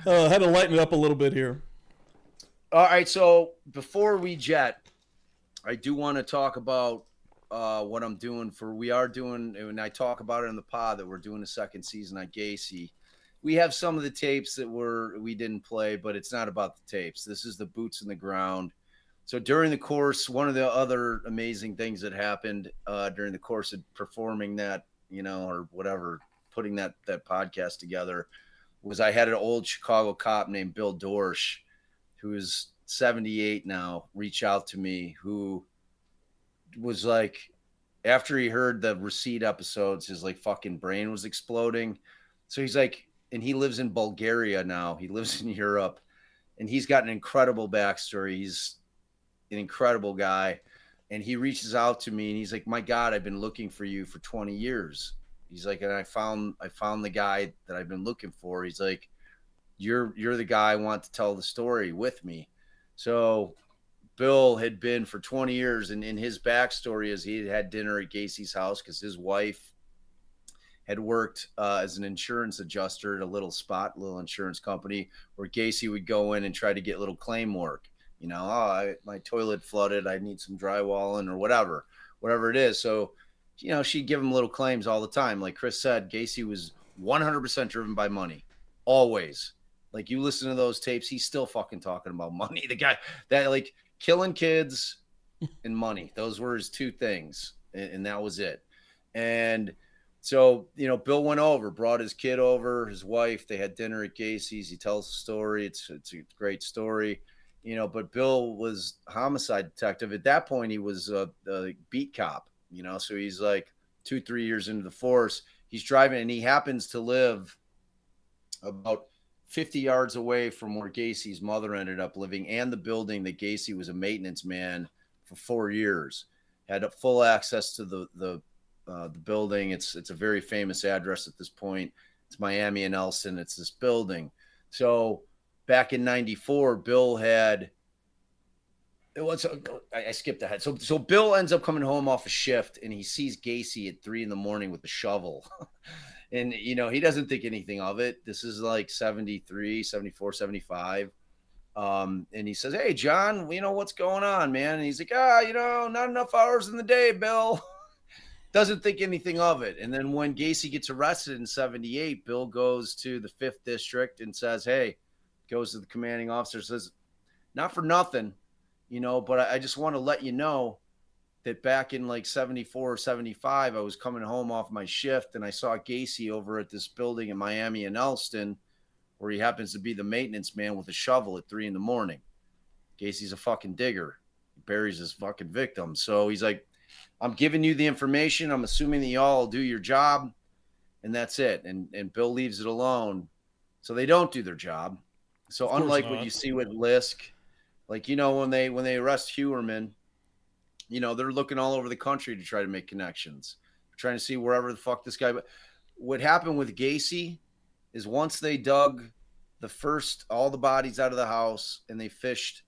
Had to lighten it up a little bit here. All right, so before we jet, I do want to talk about what I'm doing we are doing, and I talk about it in the pod that we're doing a second season on Gacy. We have some of the tapes that we didn't play, but it's not about the tapes. This is the boots in the ground. So during the course, one of the other amazing things that happened during the course of performing that, or whatever, putting that podcast together, was I had an old Chicago cop named Bill Dorsch, who is 78 now, reach out to me, who was like, after he heard the Receipt episodes, his like fucking brain was exploding. So he's like, and he lives in Bulgaria now. He lives in Europe, and he's got an incredible backstory. He's an incredible guy. And he reaches out to me and he's like, my God, I've been looking for you for 20 years. He's like, and I found the guy that I've been looking for. He's like, you're the guy I want to tell the story with me. So Bill had been for 20 years, and in his backstory is he had dinner at Gacy's house because his wife had worked as an insurance adjuster at a little insurance company where Gacy would go in and try to get little claim work. You know, my toilet flooded, I need some drywalling or whatever it is. So, you know, she'd give him little claims all the time. Like Chris said, Gacy was 100% driven by money, always. Like, you listen to those tapes, he's still fucking talking about money. The guy that, like, killing kids and money, those were his two things, and that was it. And so, you know, Bill went over, brought his kid over, his wife. They had dinner at Gacy's. He tells the story. It's a great story, you know. But Bill was a homicide detective at that point. He was a beat cop, you know. So he's like 2-3 years into the force. He's driving, and he happens to live about 50 yards away from where Gacy's mother ended up living, and the building that Gacy was a maintenance man for 4 years. Had full access to the building. It's a very famous address at this point. It's Miami and Elston. It's this building. So back in '94, Bill had. I skipped ahead. So Bill ends up coming home off a shift, and he sees Gacy at 3 a.m. with a shovel. And, you know, he doesn't think anything of it. This is like 73, 74, 75. And he says, "Hey, John, you know, what's going on, man?" And he's like, you know, not enough hours in the day, Bill. Doesn't think anything of it. And then when Gacy gets arrested in 78, Bill goes to the 5th district and says, hey, goes to the commanding officer, says, not for nothing, you know, but I just want to let you know that back in like 74 or 75, I was coming home off my shift and I saw Gacy over at this building in Miami and Elston, where he happens to be the maintenance man with a shovel at 3 a.m. Gacy's a fucking digger. He buries his fucking victim. So he's like, I'm giving you the information. I'm assuming that y'all do your job, and that's it. And Bill leaves it alone. So they don't do their job. So unlike what you see with Lisk, like, you know, when they arrest Hewerman, you know, they're looking all over the country to try to make connections. They're trying to see wherever the fuck this guy. But what happened with Gacy is once they dug all the bodies out of the house and they fished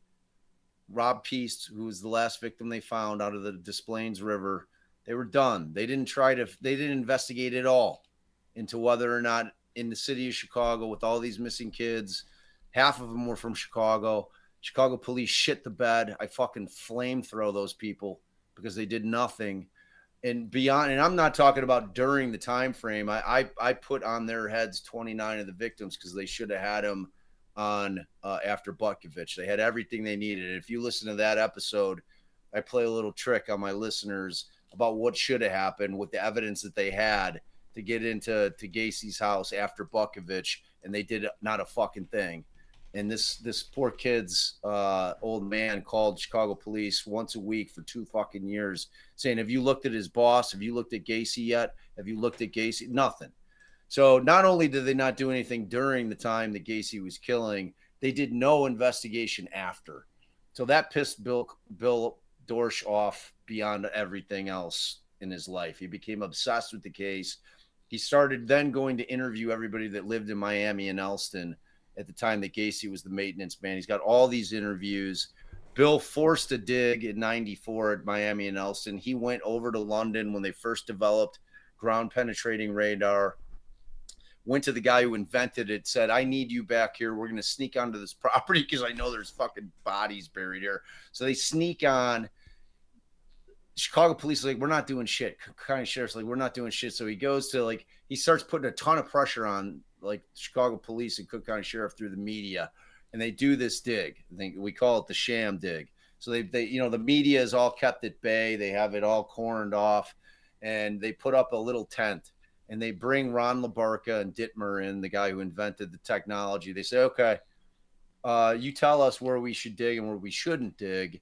Rob Peast, who was the last victim they found, out of the Des Plaines River, they were done. They didn't investigate at all into whether or not in the city of Chicago with all these missing kids, half of them were from Chicago. Chicago police shit the bed. I fucking flamethrow those people because they did nothing. And beyond, and I'm not talking about during the time frame. I put on their heads 29 of the victims because they should have had them on after Butkovich. They had everything they needed. And if you listen to that episode, I play a little trick on my listeners about what should have happened with the evidence that they had to get into Gacy's house after Butkovich, and they did not a fucking thing. And this poor kid's old man called Chicago police once a week for 2 fucking years saying, have you looked at his boss? Have you looked at Gacy yet? Have you looked at Gacy? Nothing. So not only did they not do anything during the time that Gacy was killing, they did no investigation after. So that pissed Bill Dorsch off beyond everything else in his life. He became obsessed with the case. He started then going to interview everybody that lived in Miami and Elston at the time that Gacy was the maintenance man. He's got all these interviews. Bill forced a dig in '94 at Miami and Elston. He went over to London when they first developed ground penetrating radar, went to the guy who invented it, said, I need you back here. We're going to sneak onto this property because I know there's fucking bodies buried here. So they sneak on. Chicago police are like, we're not doing shit. County sheriff's like, we're not doing shit. So he goes to, like, he starts putting a ton of pressure on, like, Chicago police and Cook County Sheriff through the media. And they do this dig. We call it the sham dig. So they you know, the media is all kept at bay. They have it all corned off. And they put up a little tent. And they bring Ron LaBarca and Dittmer in, the guy who invented the technology. They say, okay, you tell us where we should dig and where we shouldn't dig.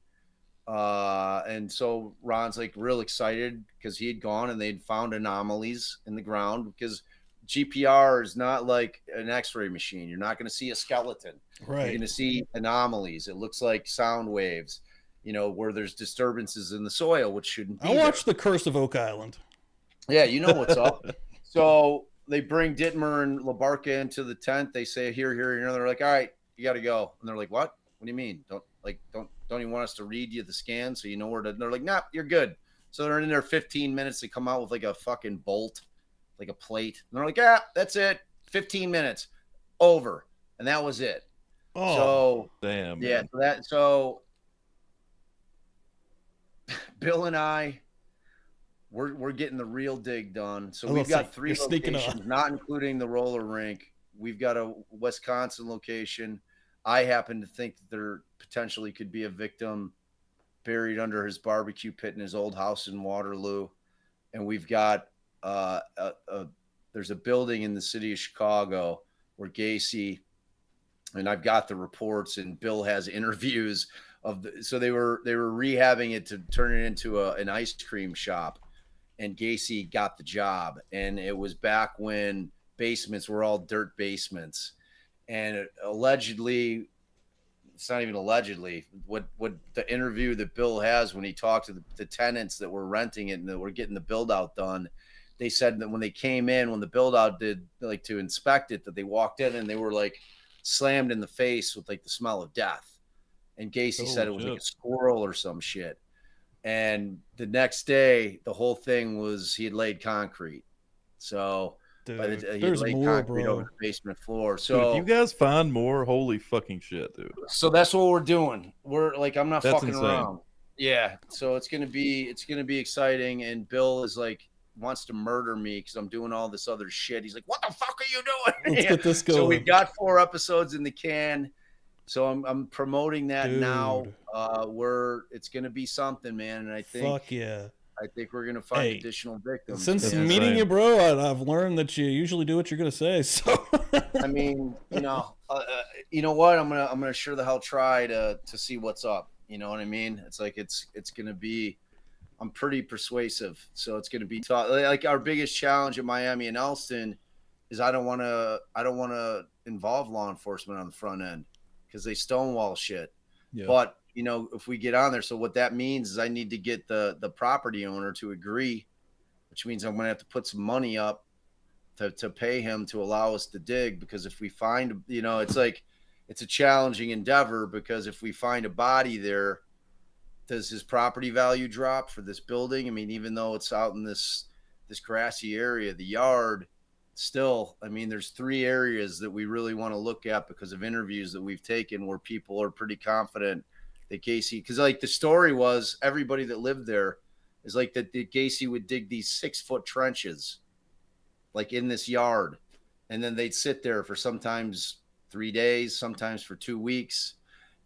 And so Ron's like real excited because he had gone and they'd found anomalies in the ground, because GPR is not like an x-ray machine. You're not going to see a skeleton. Right. You're going to see anomalies. It looks like sound waves, you know, where there's disturbances in the soil, which shouldn't be. I watched The Curse of Oak Island. Yeah, you know what's up. So they bring Dittmer and LaBarca into the tent. They say, here, here. They're like, all right, you got to go. And they're like, what? What do you mean? Don't you want us to read you the scan so you know where to? They're like, nah, you're good. So they're in there 15 minutes. They come out with like a fucking bolt like a plate. And they're like, yeah, that's it. 15 minutes over. And that was it. Oh, So damn. Yeah. Man. So Bill and I, we're getting the real dig done. So we've got 3 locations, not including the roller rink. We've got a Wisconsin location. I happen to think that there potentially could be a victim buried under his barbecue pit in his old house in Waterloo. And we've got there's a building in the city of Chicago where Gacy, and I've got the reports, and Bill has interviews of so they were rehabbing it to turn it into an ice cream shop, and Gacy got the job. And it was back when basements were all dirt basements, and allegedly, it's not even allegedly, what the interview that Bill has when he talked to the tenants that were renting it and that were getting the build out done, they said that when they came in, when the build out did, like, to inspect it, that they walked in and they were like slammed in the face with like the smell of death. And Gacy said it was like a squirrel or some shit. And the next day, the whole thing was he had laid concrete. So dude, he had laid concrete over the basement floor. So dude, if you guys find more, holy fucking shit, dude. So that's what we're doing. We're like, I'm not That's fucking insane. around. Yeah. So it's gonna be exciting. And Bill is like wants to murder me because I'm doing all this other shit. He's like, what the fuck are you doing? Let's get this going. So we've got 4 episodes in the can. So I'm promoting that now. It's gonna be something, man. And I think I think we're gonna find additional victims. Since meeting you, bro, I've learned that you usually do what you're gonna say. So I mean, you know what? I'm gonna sure the hell try to see what's up. You know what I mean? It's like it's gonna be. I'm pretty persuasive, so it's gonna be tough. Like our biggest challenge in Miami and Elston is I don't want to involve law enforcement on the front end because they stonewall shit. Yeah. But you know, if we get on there, so what that means is I need to get the property owner to agree, which means I'm gonna have to put some money up to pay him to allow us to dig. Because if we find, you know, it's like it's a challenging endeavor because if we find a body there, does his property value drop for this building? I mean, even though it's out in this grassy area, the yard, still, I mean, there's 3 areas that we really want to look at because of interviews that we've taken where people are pretty confident that Gacy, because like the story was everybody that lived there is like that Gacy would dig these 6-foot trenches like in this yard, and then they'd sit there for sometimes 3 days, sometimes for 2 weeks,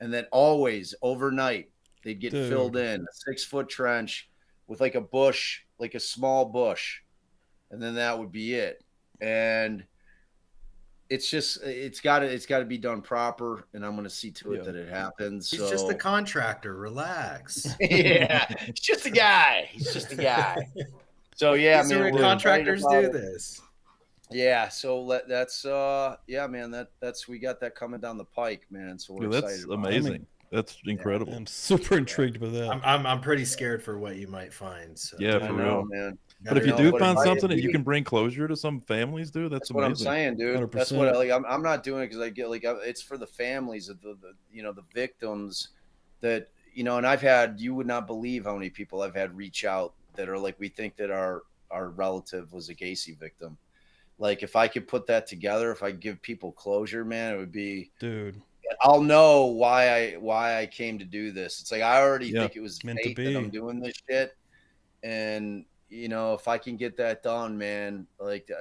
and then always overnight they'd get filled in a 6-foot trench with like a bush, like a small bush, and then that would be it. And it's just it's got to be done proper, and I'm going to see to it that it happens. He's just a contractor. Relax. Yeah, he's just a guy. He's just a guy. So yeah, man, contractors do this. Yeah, so that's man, that's we got that coming down the pike, man. So we're excited. That's amazing. That's incredible. I'm super intrigued by that. I'm pretty scared for what you might find. So. Yeah, for real, man. But if you do find something and you can bring closure to some families, dude, that's amazing. What I'm saying, dude. 100%. That's what I'm not doing it because I get it's for the families of the victims that, you know, and I've had, you would not believe how many people I've had reach out that are like, we think that our relative was a Gacy victim. Like if I could put that together, if I give people closure, man, it would be, dude. I'll know why I came to do this. It's like I already think it was fate that I'm doing this shit, and you know, if I can get that done, man, like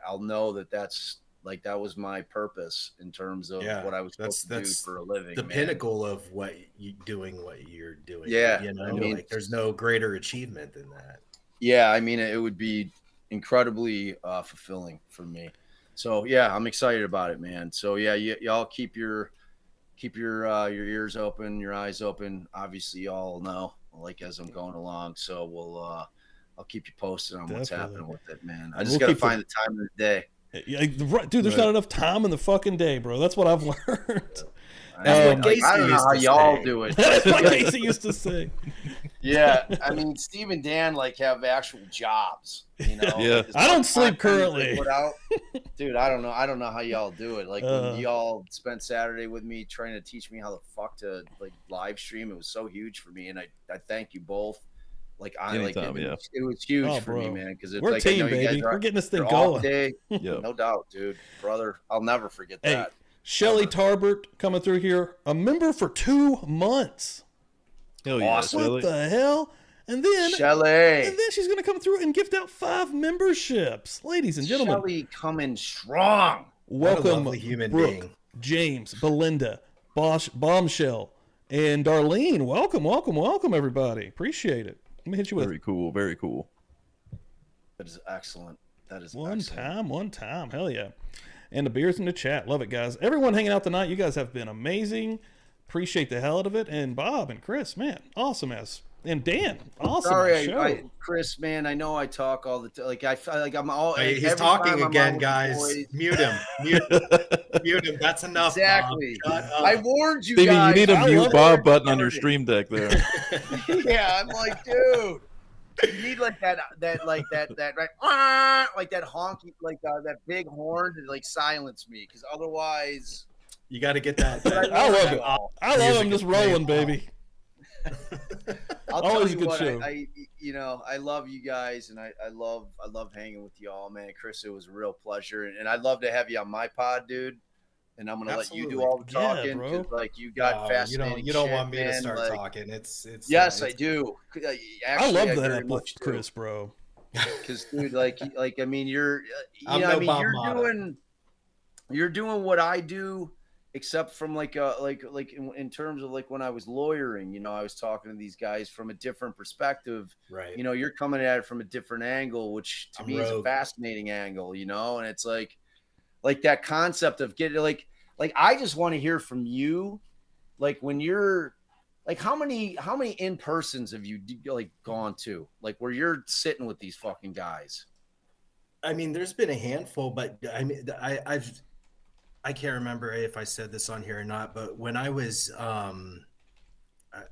I'll know that that's like that was my purpose in terms of what I was supposed to do for a living. The pinnacle of what you're doing. Yeah, you know, I mean, like there's no greater achievement than that. Yeah, I mean, it would be incredibly fulfilling for me. So yeah, I'm excited about it, man. So yeah, y'all keep your ears open, your eyes open. Obviously, y'all know, like as I'm going along. So we'll I'll keep you posted on what's happening with it, man. I just gotta find the time of the day. Yeah, dude, there's not enough time in the fucking day, bro. That's what I've learned. I don't know how y'all do it. That's what Gacy used to say. Yeah, I mean, Steve and Dan like have actual jobs, you know. Yeah, I don't sleep currently. Dude, I don't know how y'all do it. Like when y'all spent Saturday with me trying to teach me how the fuck to like live stream, it was so huge for me, and I thank you both. Like I Anytime, like yeah. it was huge Oh, for me, bro. man, because it's We're a like I team, know you baby. guys are We're getting this thing you're off going. day. Yeah. No doubt, dude, brother. I'll never forget Hey, that. Shelly Tarbert coming through here, a member for 2 months. Hell yeah, Awesome. What Shelly. the hell? And then Shelly, she's going to come through and gift out 5 memberships. Ladies and gentlemen, Shelly coming strong. What a welcome lovely human Brooke, being. James, Belinda, Bombshell, and Darlene. Welcome, everybody. Appreciate it. Let me hit you with Very cool. Very cool. That is excellent. That is one excellent. time. Hell yeah. And the beers in the chat. Love it, guys. Everyone hanging out tonight. You guys have been amazing. Appreciate the hell out of it. And Bob and Chris, man, awesome as. And Dan, awesome. Sorry, show. Chris, man. I know I talk all the time. Like I'm all. Hey, he's every talking time I'm again, on with the guys. boys- Mute him. Mute him. That's enough. Bob. Exactly. Shut up. I warned you Stevie, guys. you need a I mute love Bob it. button on your stream deck there. Yeah, I'm like, dude. You need like that right, like that honky, like that big horn to like silence me, because otherwise, You got to get that. I love it. I love Music him just is playing rolling, well. baby. I'll Always tell a you good what, show. I love you guys, and I love hanging with you all, man. Chris, it was a real pleasure, and I'd love to have you on my pod, dude. And I'm gonna let you do all the Yeah, talking, bro. 'cause, like you got fascinating. You don't shit, want me to man. start Like, talking. It's Yes, it's, I do. Actually, I love that very uplift, much do. Chris, bro. Because dude, like I mean, you're I'm no Bob you're Motta. doing what I do, except from like in terms of like when I was lawyering, I was talking to these guys from a different perspective. right. You're coming at it from a different angle, which to I'm me is a rogue. fascinating angle, and it's like that concept of getting like I just want to hear from you, like when you're like how many in-persons have you like gone to, like where you're sitting with these fucking guys? I mean, there's been a handful, but I mean, I can't remember if I said this on here or not, but when I was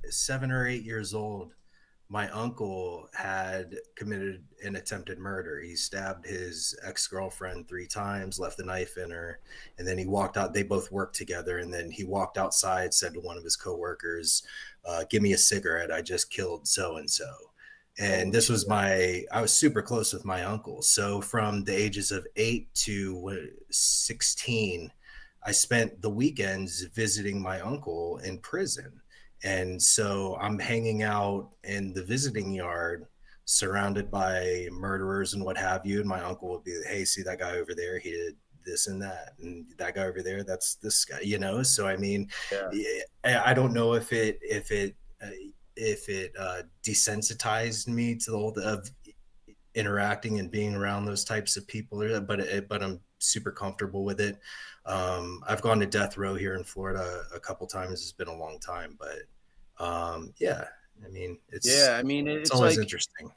7 or 8 years old, my uncle had committed an attempted murder. He stabbed his ex-girlfriend 3 times, left the knife in her, and then he walked out. They both worked together, and then he walked outside, said to one of his coworkers, "Give me a cigarette. I just killed so-and-so." And this was I was super close with my uncle. So from the ages of 8 to 16, I spent the weekends visiting my uncle in prison. And so I'm hanging out in the visiting yard, surrounded by murderers and what have you. And my uncle would be like, "Hey, see that guy over there? He did this and that. And that guy over there, that's this guy," So, I mean, I don't know if it desensitized me to the whole of interacting and being around those types of people, but I'm super comfortable with it. I've gone to death row here in Florida a couple times. It's been a long time, but yeah, I mean, it's always like, interesting.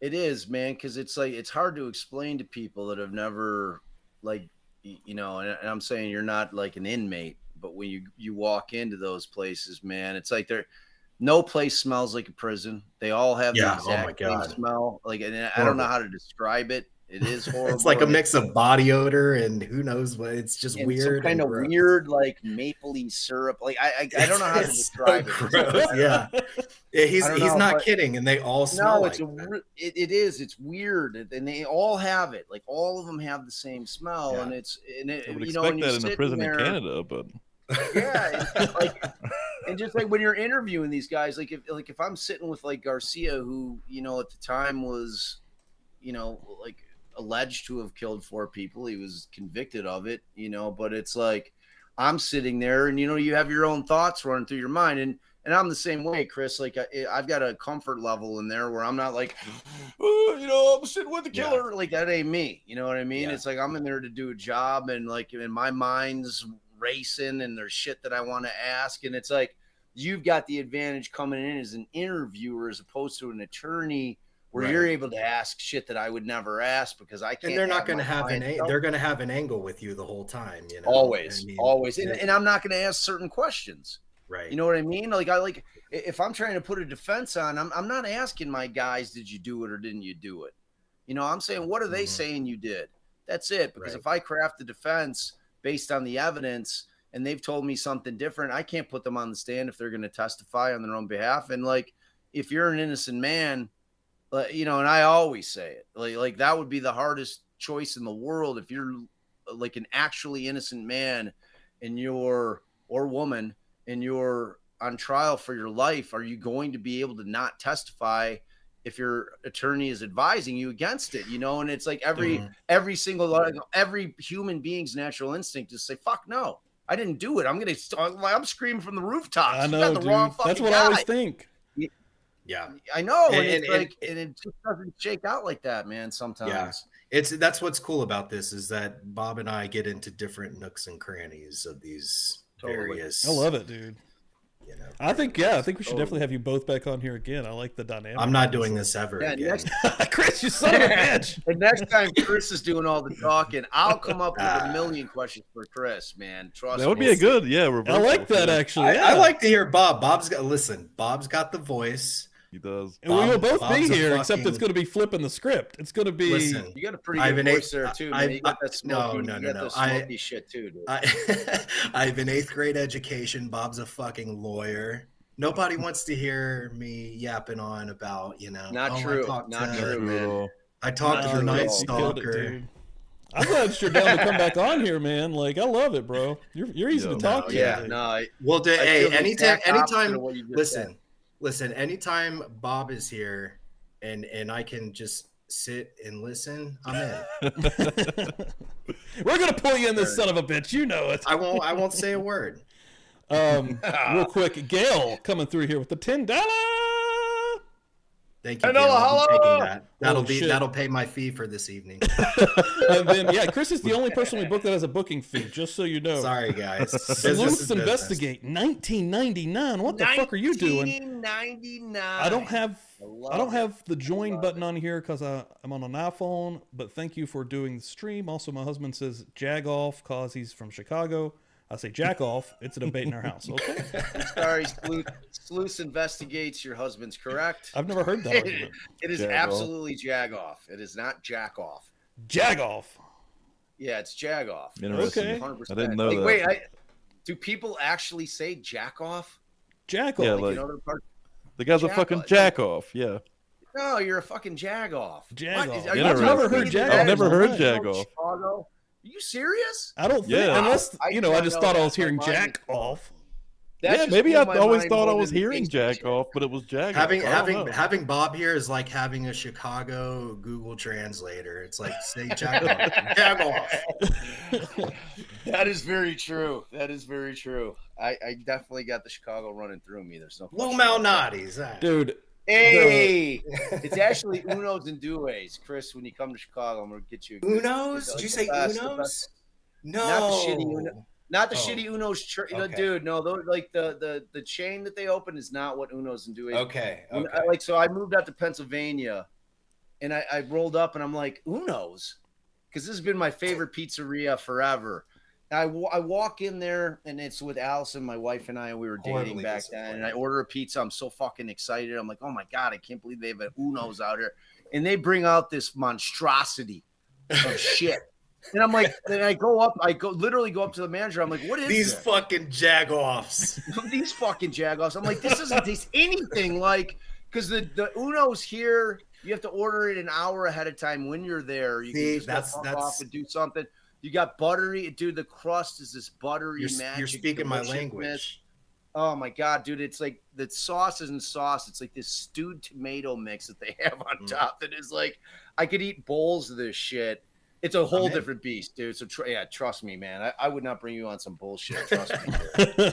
It is, man, because it's like it's hard to explain to people that have never, like, and I'm saying you're not like an inmate, but when you walk into those places, man, it's like no place smells like a prison. They all have the exact same smell. Like, and I don't know how to describe it. It is horrible. It's like a mix of body odor and who knows what. It's just weird. Some kind of weird, like mapley syrup. Like I don't know how to describe it. Yeah, he's not kidding. And they all smell. No, it is. It's weird, and they all have it. Like all of them have the same smell, and I would expect that in a prison in Canada, but yeah, and just like when you're interviewing these guys, like if I'm sitting with like Garcia, who at the time was, like alleged to have killed 4 people. He was convicted of it, but it's like I'm sitting there and, you have your own thoughts running through your mind. And I'm the same way, Chris. Like I've got a comfort level in there where I'm not like, I'm sitting with the killer. Yeah. Like that ain't me. You know what I mean? Yeah. It's like I'm in there to do a job, and like in my mind's racing and there's shit that I want to ask. And it's like you've got the advantage coming in as an interviewer as opposed to an attorney, where you're able to ask shit that I would never ask because I can't. And they're not going to have they're going to have an angle with you the whole time, Always. And I'm not going to ask certain questions. Right. You know what I mean? Like if I'm trying to put a defense on, I'm not asking my guys, did you do it or didn't you do it? I'm saying, what are they saying you did? That's it. Because if I craft the defense based on the evidence and they've told me something different, I can't put them on the stand if they're going to testify on their own behalf. And like, if you're an innocent man, You know, and I always say it, like that would be the hardest choice in the world if you're like an actually innocent man and or woman and you're on trial for your life. Are you going to be able to not testify if your attorney is advising you against it? You know, and it's like every human being's natural instinct is to say, fuck no, I didn't do it. I'm screaming from the rooftops. I know, you got the dude. wrong fucking That's what guy. I always think. Yeah, I know, and and it just doesn't shake out like that, man. Sometimes, that's what's cool about this is that Bob and I get into different nooks and crannies of these various. I love it, dude. You know, I think we should definitely have you both back on here again. I like the dynamic. I'm not doing this ever again. Chris, you son of a bitch. And next time Chris is doing all the talking, I'll come up with a million questions for Chris, man. Trust me. That would be a good, reversal. I like that actually. I like to hear Bob. Bob's got the voice. He does. And we will both Bob's be a here, except fucking- it's going to be flipping the script. It's going to be. Listen, You got a pretty good voice there too, man. You got that smoky, no. that smoky shit too, dude. I have an 8th grade education. Bob's a fucking lawyer. Nobody wants to hear me yapping on about, Not true, man. I talked to the Night You killed it, Stalker. dude. I'm glad you're down to come back on here, man. Like, I love it, bro. You're easy to talk to. Yeah, dude. no. Well, feel the exact opposite anytime. of what you just said. Listen. Anytime Bob is here, and I can just sit and listen, I'm in. We're gonna pull you in, this son of a bitch. You know it. I won't say a word. Real quick, Gail coming through here with the $10. Thank you. $10 Gail. I'll be holla! taking that. That'll pay my fee for this evening. And then Chris is the only person we booked that has a booking fee. Just so you know. Sorry, guys. Sleuths Investigate, $19.99. What the fuck are you doing? $19.99. I don't have the join button on here because I'm on an iPhone. But thank you for doing the stream. Also, my husband says jag off because he's from Chicago. I say jack off. It's a debate in our house. Okay. I'm sorry, Sleuths Investigates. Your husband's correct. I've never heard that argument. It is absolutely jag off. It is not jack off. Jag off. Yeah, it's jag off. Interesting. Okay. 100%. I didn't know that. Wait, do people actually say jack off? Jack off. Yeah, Like, like, the guy's a fucking jack off. Yeah. No, you're a fucking jag off. Jag What? off. Are you I've never telling heard me jag that off. I've never heard Right. jag off. Chicago? Are you serious? I don't think, Yeah. unless, I I know just thought I was that. hearing My mind jack is- off. That Yeah, just maybe blew I my always mind thought I more was than the hearing Facebook jack shit. off, but it was jag off. I don't know. Having Bob here is like having a Chicago Google translator. It's like say jag off. Jag off. That is very true. That is very true. I definitely got the Chicago running through me. There's no question Lou about that. Malnati's. Dude, Hey, it's actually Unos and Duets. Chris, when you come to Chicago, I'm gonna get you. Unos? Like Did you the say best- the Unos? best- No. Not the shitty Uno. Not the Oh. shitty Unos, Okay. dude. No, those like the chain that they open is not what Unos and Duets. Okay. When Okay. so I moved out to Pennsylvania, and I rolled up, and I'm like Unos, because this has been my favorite pizzeria forever. And I walk in there, and it's with Allison, my wife, and I. We were dating Horribly back then, and I disappointed. order a pizza. I'm so fucking excited. I'm like, oh my god, I can't believe they have an Unos out here, and they bring out this monstrosity of shit. And I'm like, then I literally go up to the manager. I'm like, what is These this? fucking jagoffs. These fucking jagoffs. I'm like, this doesn't taste anything like, because the Uno's here, you have to order it an hour ahead of time when you're there. You See, can just that's- fuck that's- off and do something. You got buttery, dude. The crust is this buttery magic. You're speaking my deliciousness. language. Oh my god, dude! It's like the sauce isn't sauce. It's like this stewed tomato mix that they have on top. That is like, I could eat bowls of this shit. It's a whole in. different beast, dude. So trust me, man. I would not bring you on some bullshit. Trust me.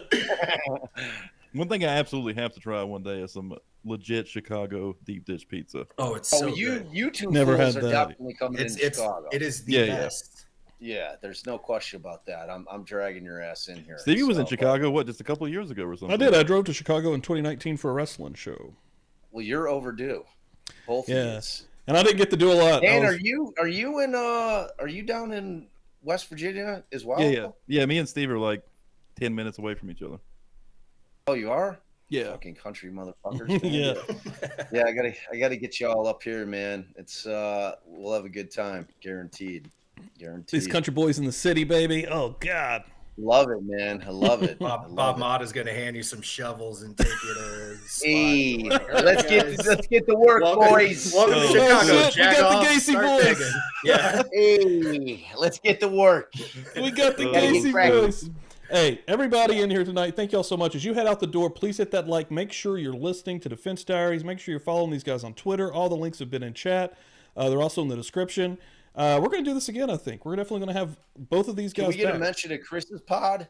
One thing I absolutely have to try one day is some legit Chicago deep dish pizza. Oh, it's so you good. two Never fools had are that. definitely coming It in is Chicago. the Yeah, yeah. best. Yeah, there's no question about that. I'm dragging your ass in here. Stevie was in So, Chicago, what, just a couple of years ago or something? I did. I drove to Chicago in 2019 for a wrestling show. Well, you're overdue. Both Yeah. of you. And I didn't get to do a lot. Dan, I was- are you down in West Virginia as well? Yeah. Me and Steve are like 10 minutes away from each other. Oh, you are? Yeah. Fucking country motherfuckers. Man. Yeah. Yeah, I gotta get you all up here, man. It's we'll have a good time, guaranteed. These country boys in the city, baby. Oh, God. Love it, man. I love it. Bob Motta is going to hand you some shovels and take you to. Hey, Spot. let's get to work, boys. Welcome to Chicago. Shit, we got the Jagoff, Gacy start boys. digging. Yeah. Hey, let's get to work. We got the Gotta get Gacy cracking. boys. Hey, everybody in here tonight, thank y'all so much. As you head out the door, please hit that like. Make sure you're listening to Defense Diaries. Make sure you're following these guys on Twitter. All the links have been in chat. They're also in the description. We're going to do this again, I think. We're definitely going to have both of these guys Can we get back. a mention of Chris's pod?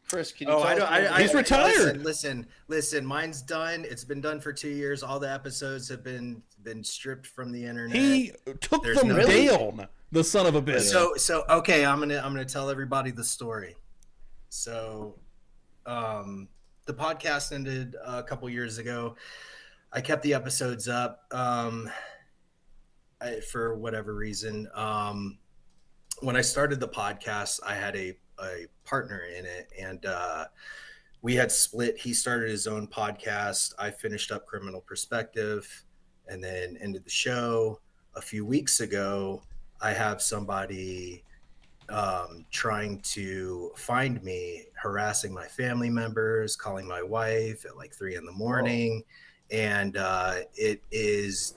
Chris, can you Oh, tell us? He's retired. Listen, mine's done. It's been done for 2 years. All the episodes have been stripped from the internet. He took There's them no- down, the son of a bitch. So okay, I'm gonna tell everybody the story. So, the podcast ended a couple years ago. I kept the episodes up for whatever reason. When I started the podcast, I had a partner in it, and we had split. He started his own podcast. I finished up Criminal Perspective, and then ended the show. A few weeks ago, I have somebody trying to find me, harassing my family members, calling my wife at like 3 a.m. And it is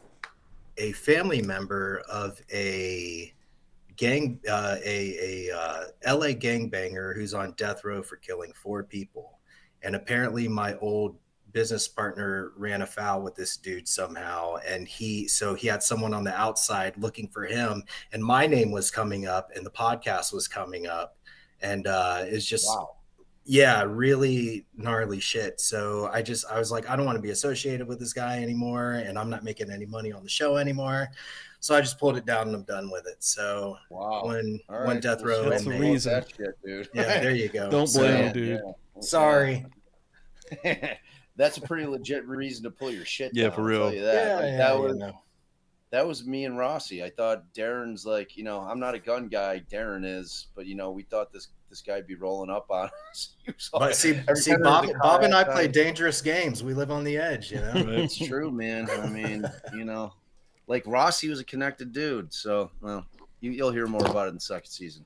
a family member of a gang, a LA gangbanger who's on death row for killing 4 people. And apparently my old business partner ran afoul with this dude somehow, and he had someone on the outside looking for him, and my name was coming up and the podcast was coming up, and it's just really gnarly shit. So I was like, I don't want to be associated with this guy anymore, and I'm not making any money on the show anymore. So I just pulled it down and I'm done with it. So when death row, that's the reason. That shit, dude. Yeah, there you go. Don't blame him, dude. Yeah. Sorry. That's a pretty legit reason to pull your shit down. Yeah, for real. I'll tell you that. Yeah, That was me and Rossi. I thought Darren's like, I'm not a gun guy. Darren is, but we thought this guy'd be rolling up on us. But see, Bob and I play dangerous games. We live on the edge, It's true, man. I mean, like Rossi was a connected dude. So, well, you'll hear more about it in the second season.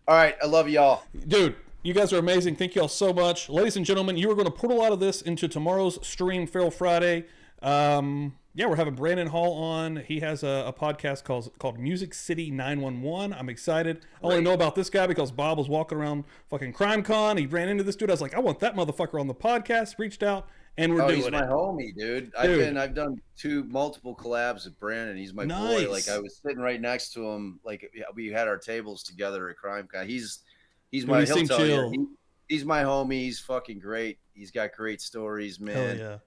All right, I love y'all, dude. You guys are amazing. Thank you all so much. Ladies and gentlemen, you are going to put a lot of this into tomorrow's stream, Feral Friday. We're having Brandon Hall on. He has a podcast called Music City 911. I'm excited. I only know about this guy because Bob was walking around fucking CrimeCon. He ran into this dude. I was like, I want that motherfucker on the podcast. Reached out, and we're doing it. He's my homie, dude. I've done multiple collabs with Brandon. He's my boy. Like, I was sitting right next to him. Like, we had our tables together at CrimeCon. He's my he's my homie. He's fucking great. He's got great stories, man. Hell yeah.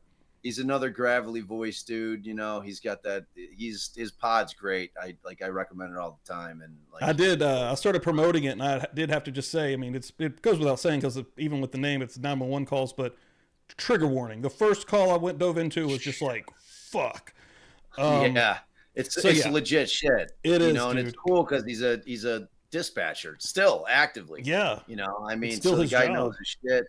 He's another gravelly voice, dude. He's got that. His pod's great. I recommend it all the time. And I did. I started promoting it, and I did have to just say. I mean, it goes without saying because even with the name, it's 911 calls. But trigger warning: the first call I dove into was just like, fuck. It's legit shit. It is, and it's cool because he's a dispatcher still actively. Yeah. I mean, still so the guy job. knows his shit.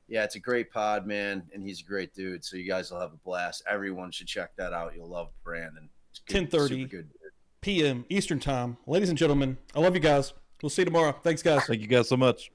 Yeah, it's a great pod, man, and he's a great dude. So you guys will have a blast. Everyone should check that out. You'll love Brandon. 10:30 p.m. Eastern Time. Ladies and gentlemen, I love you guys. We'll see you tomorrow. Thanks, guys. Thank you guys so much.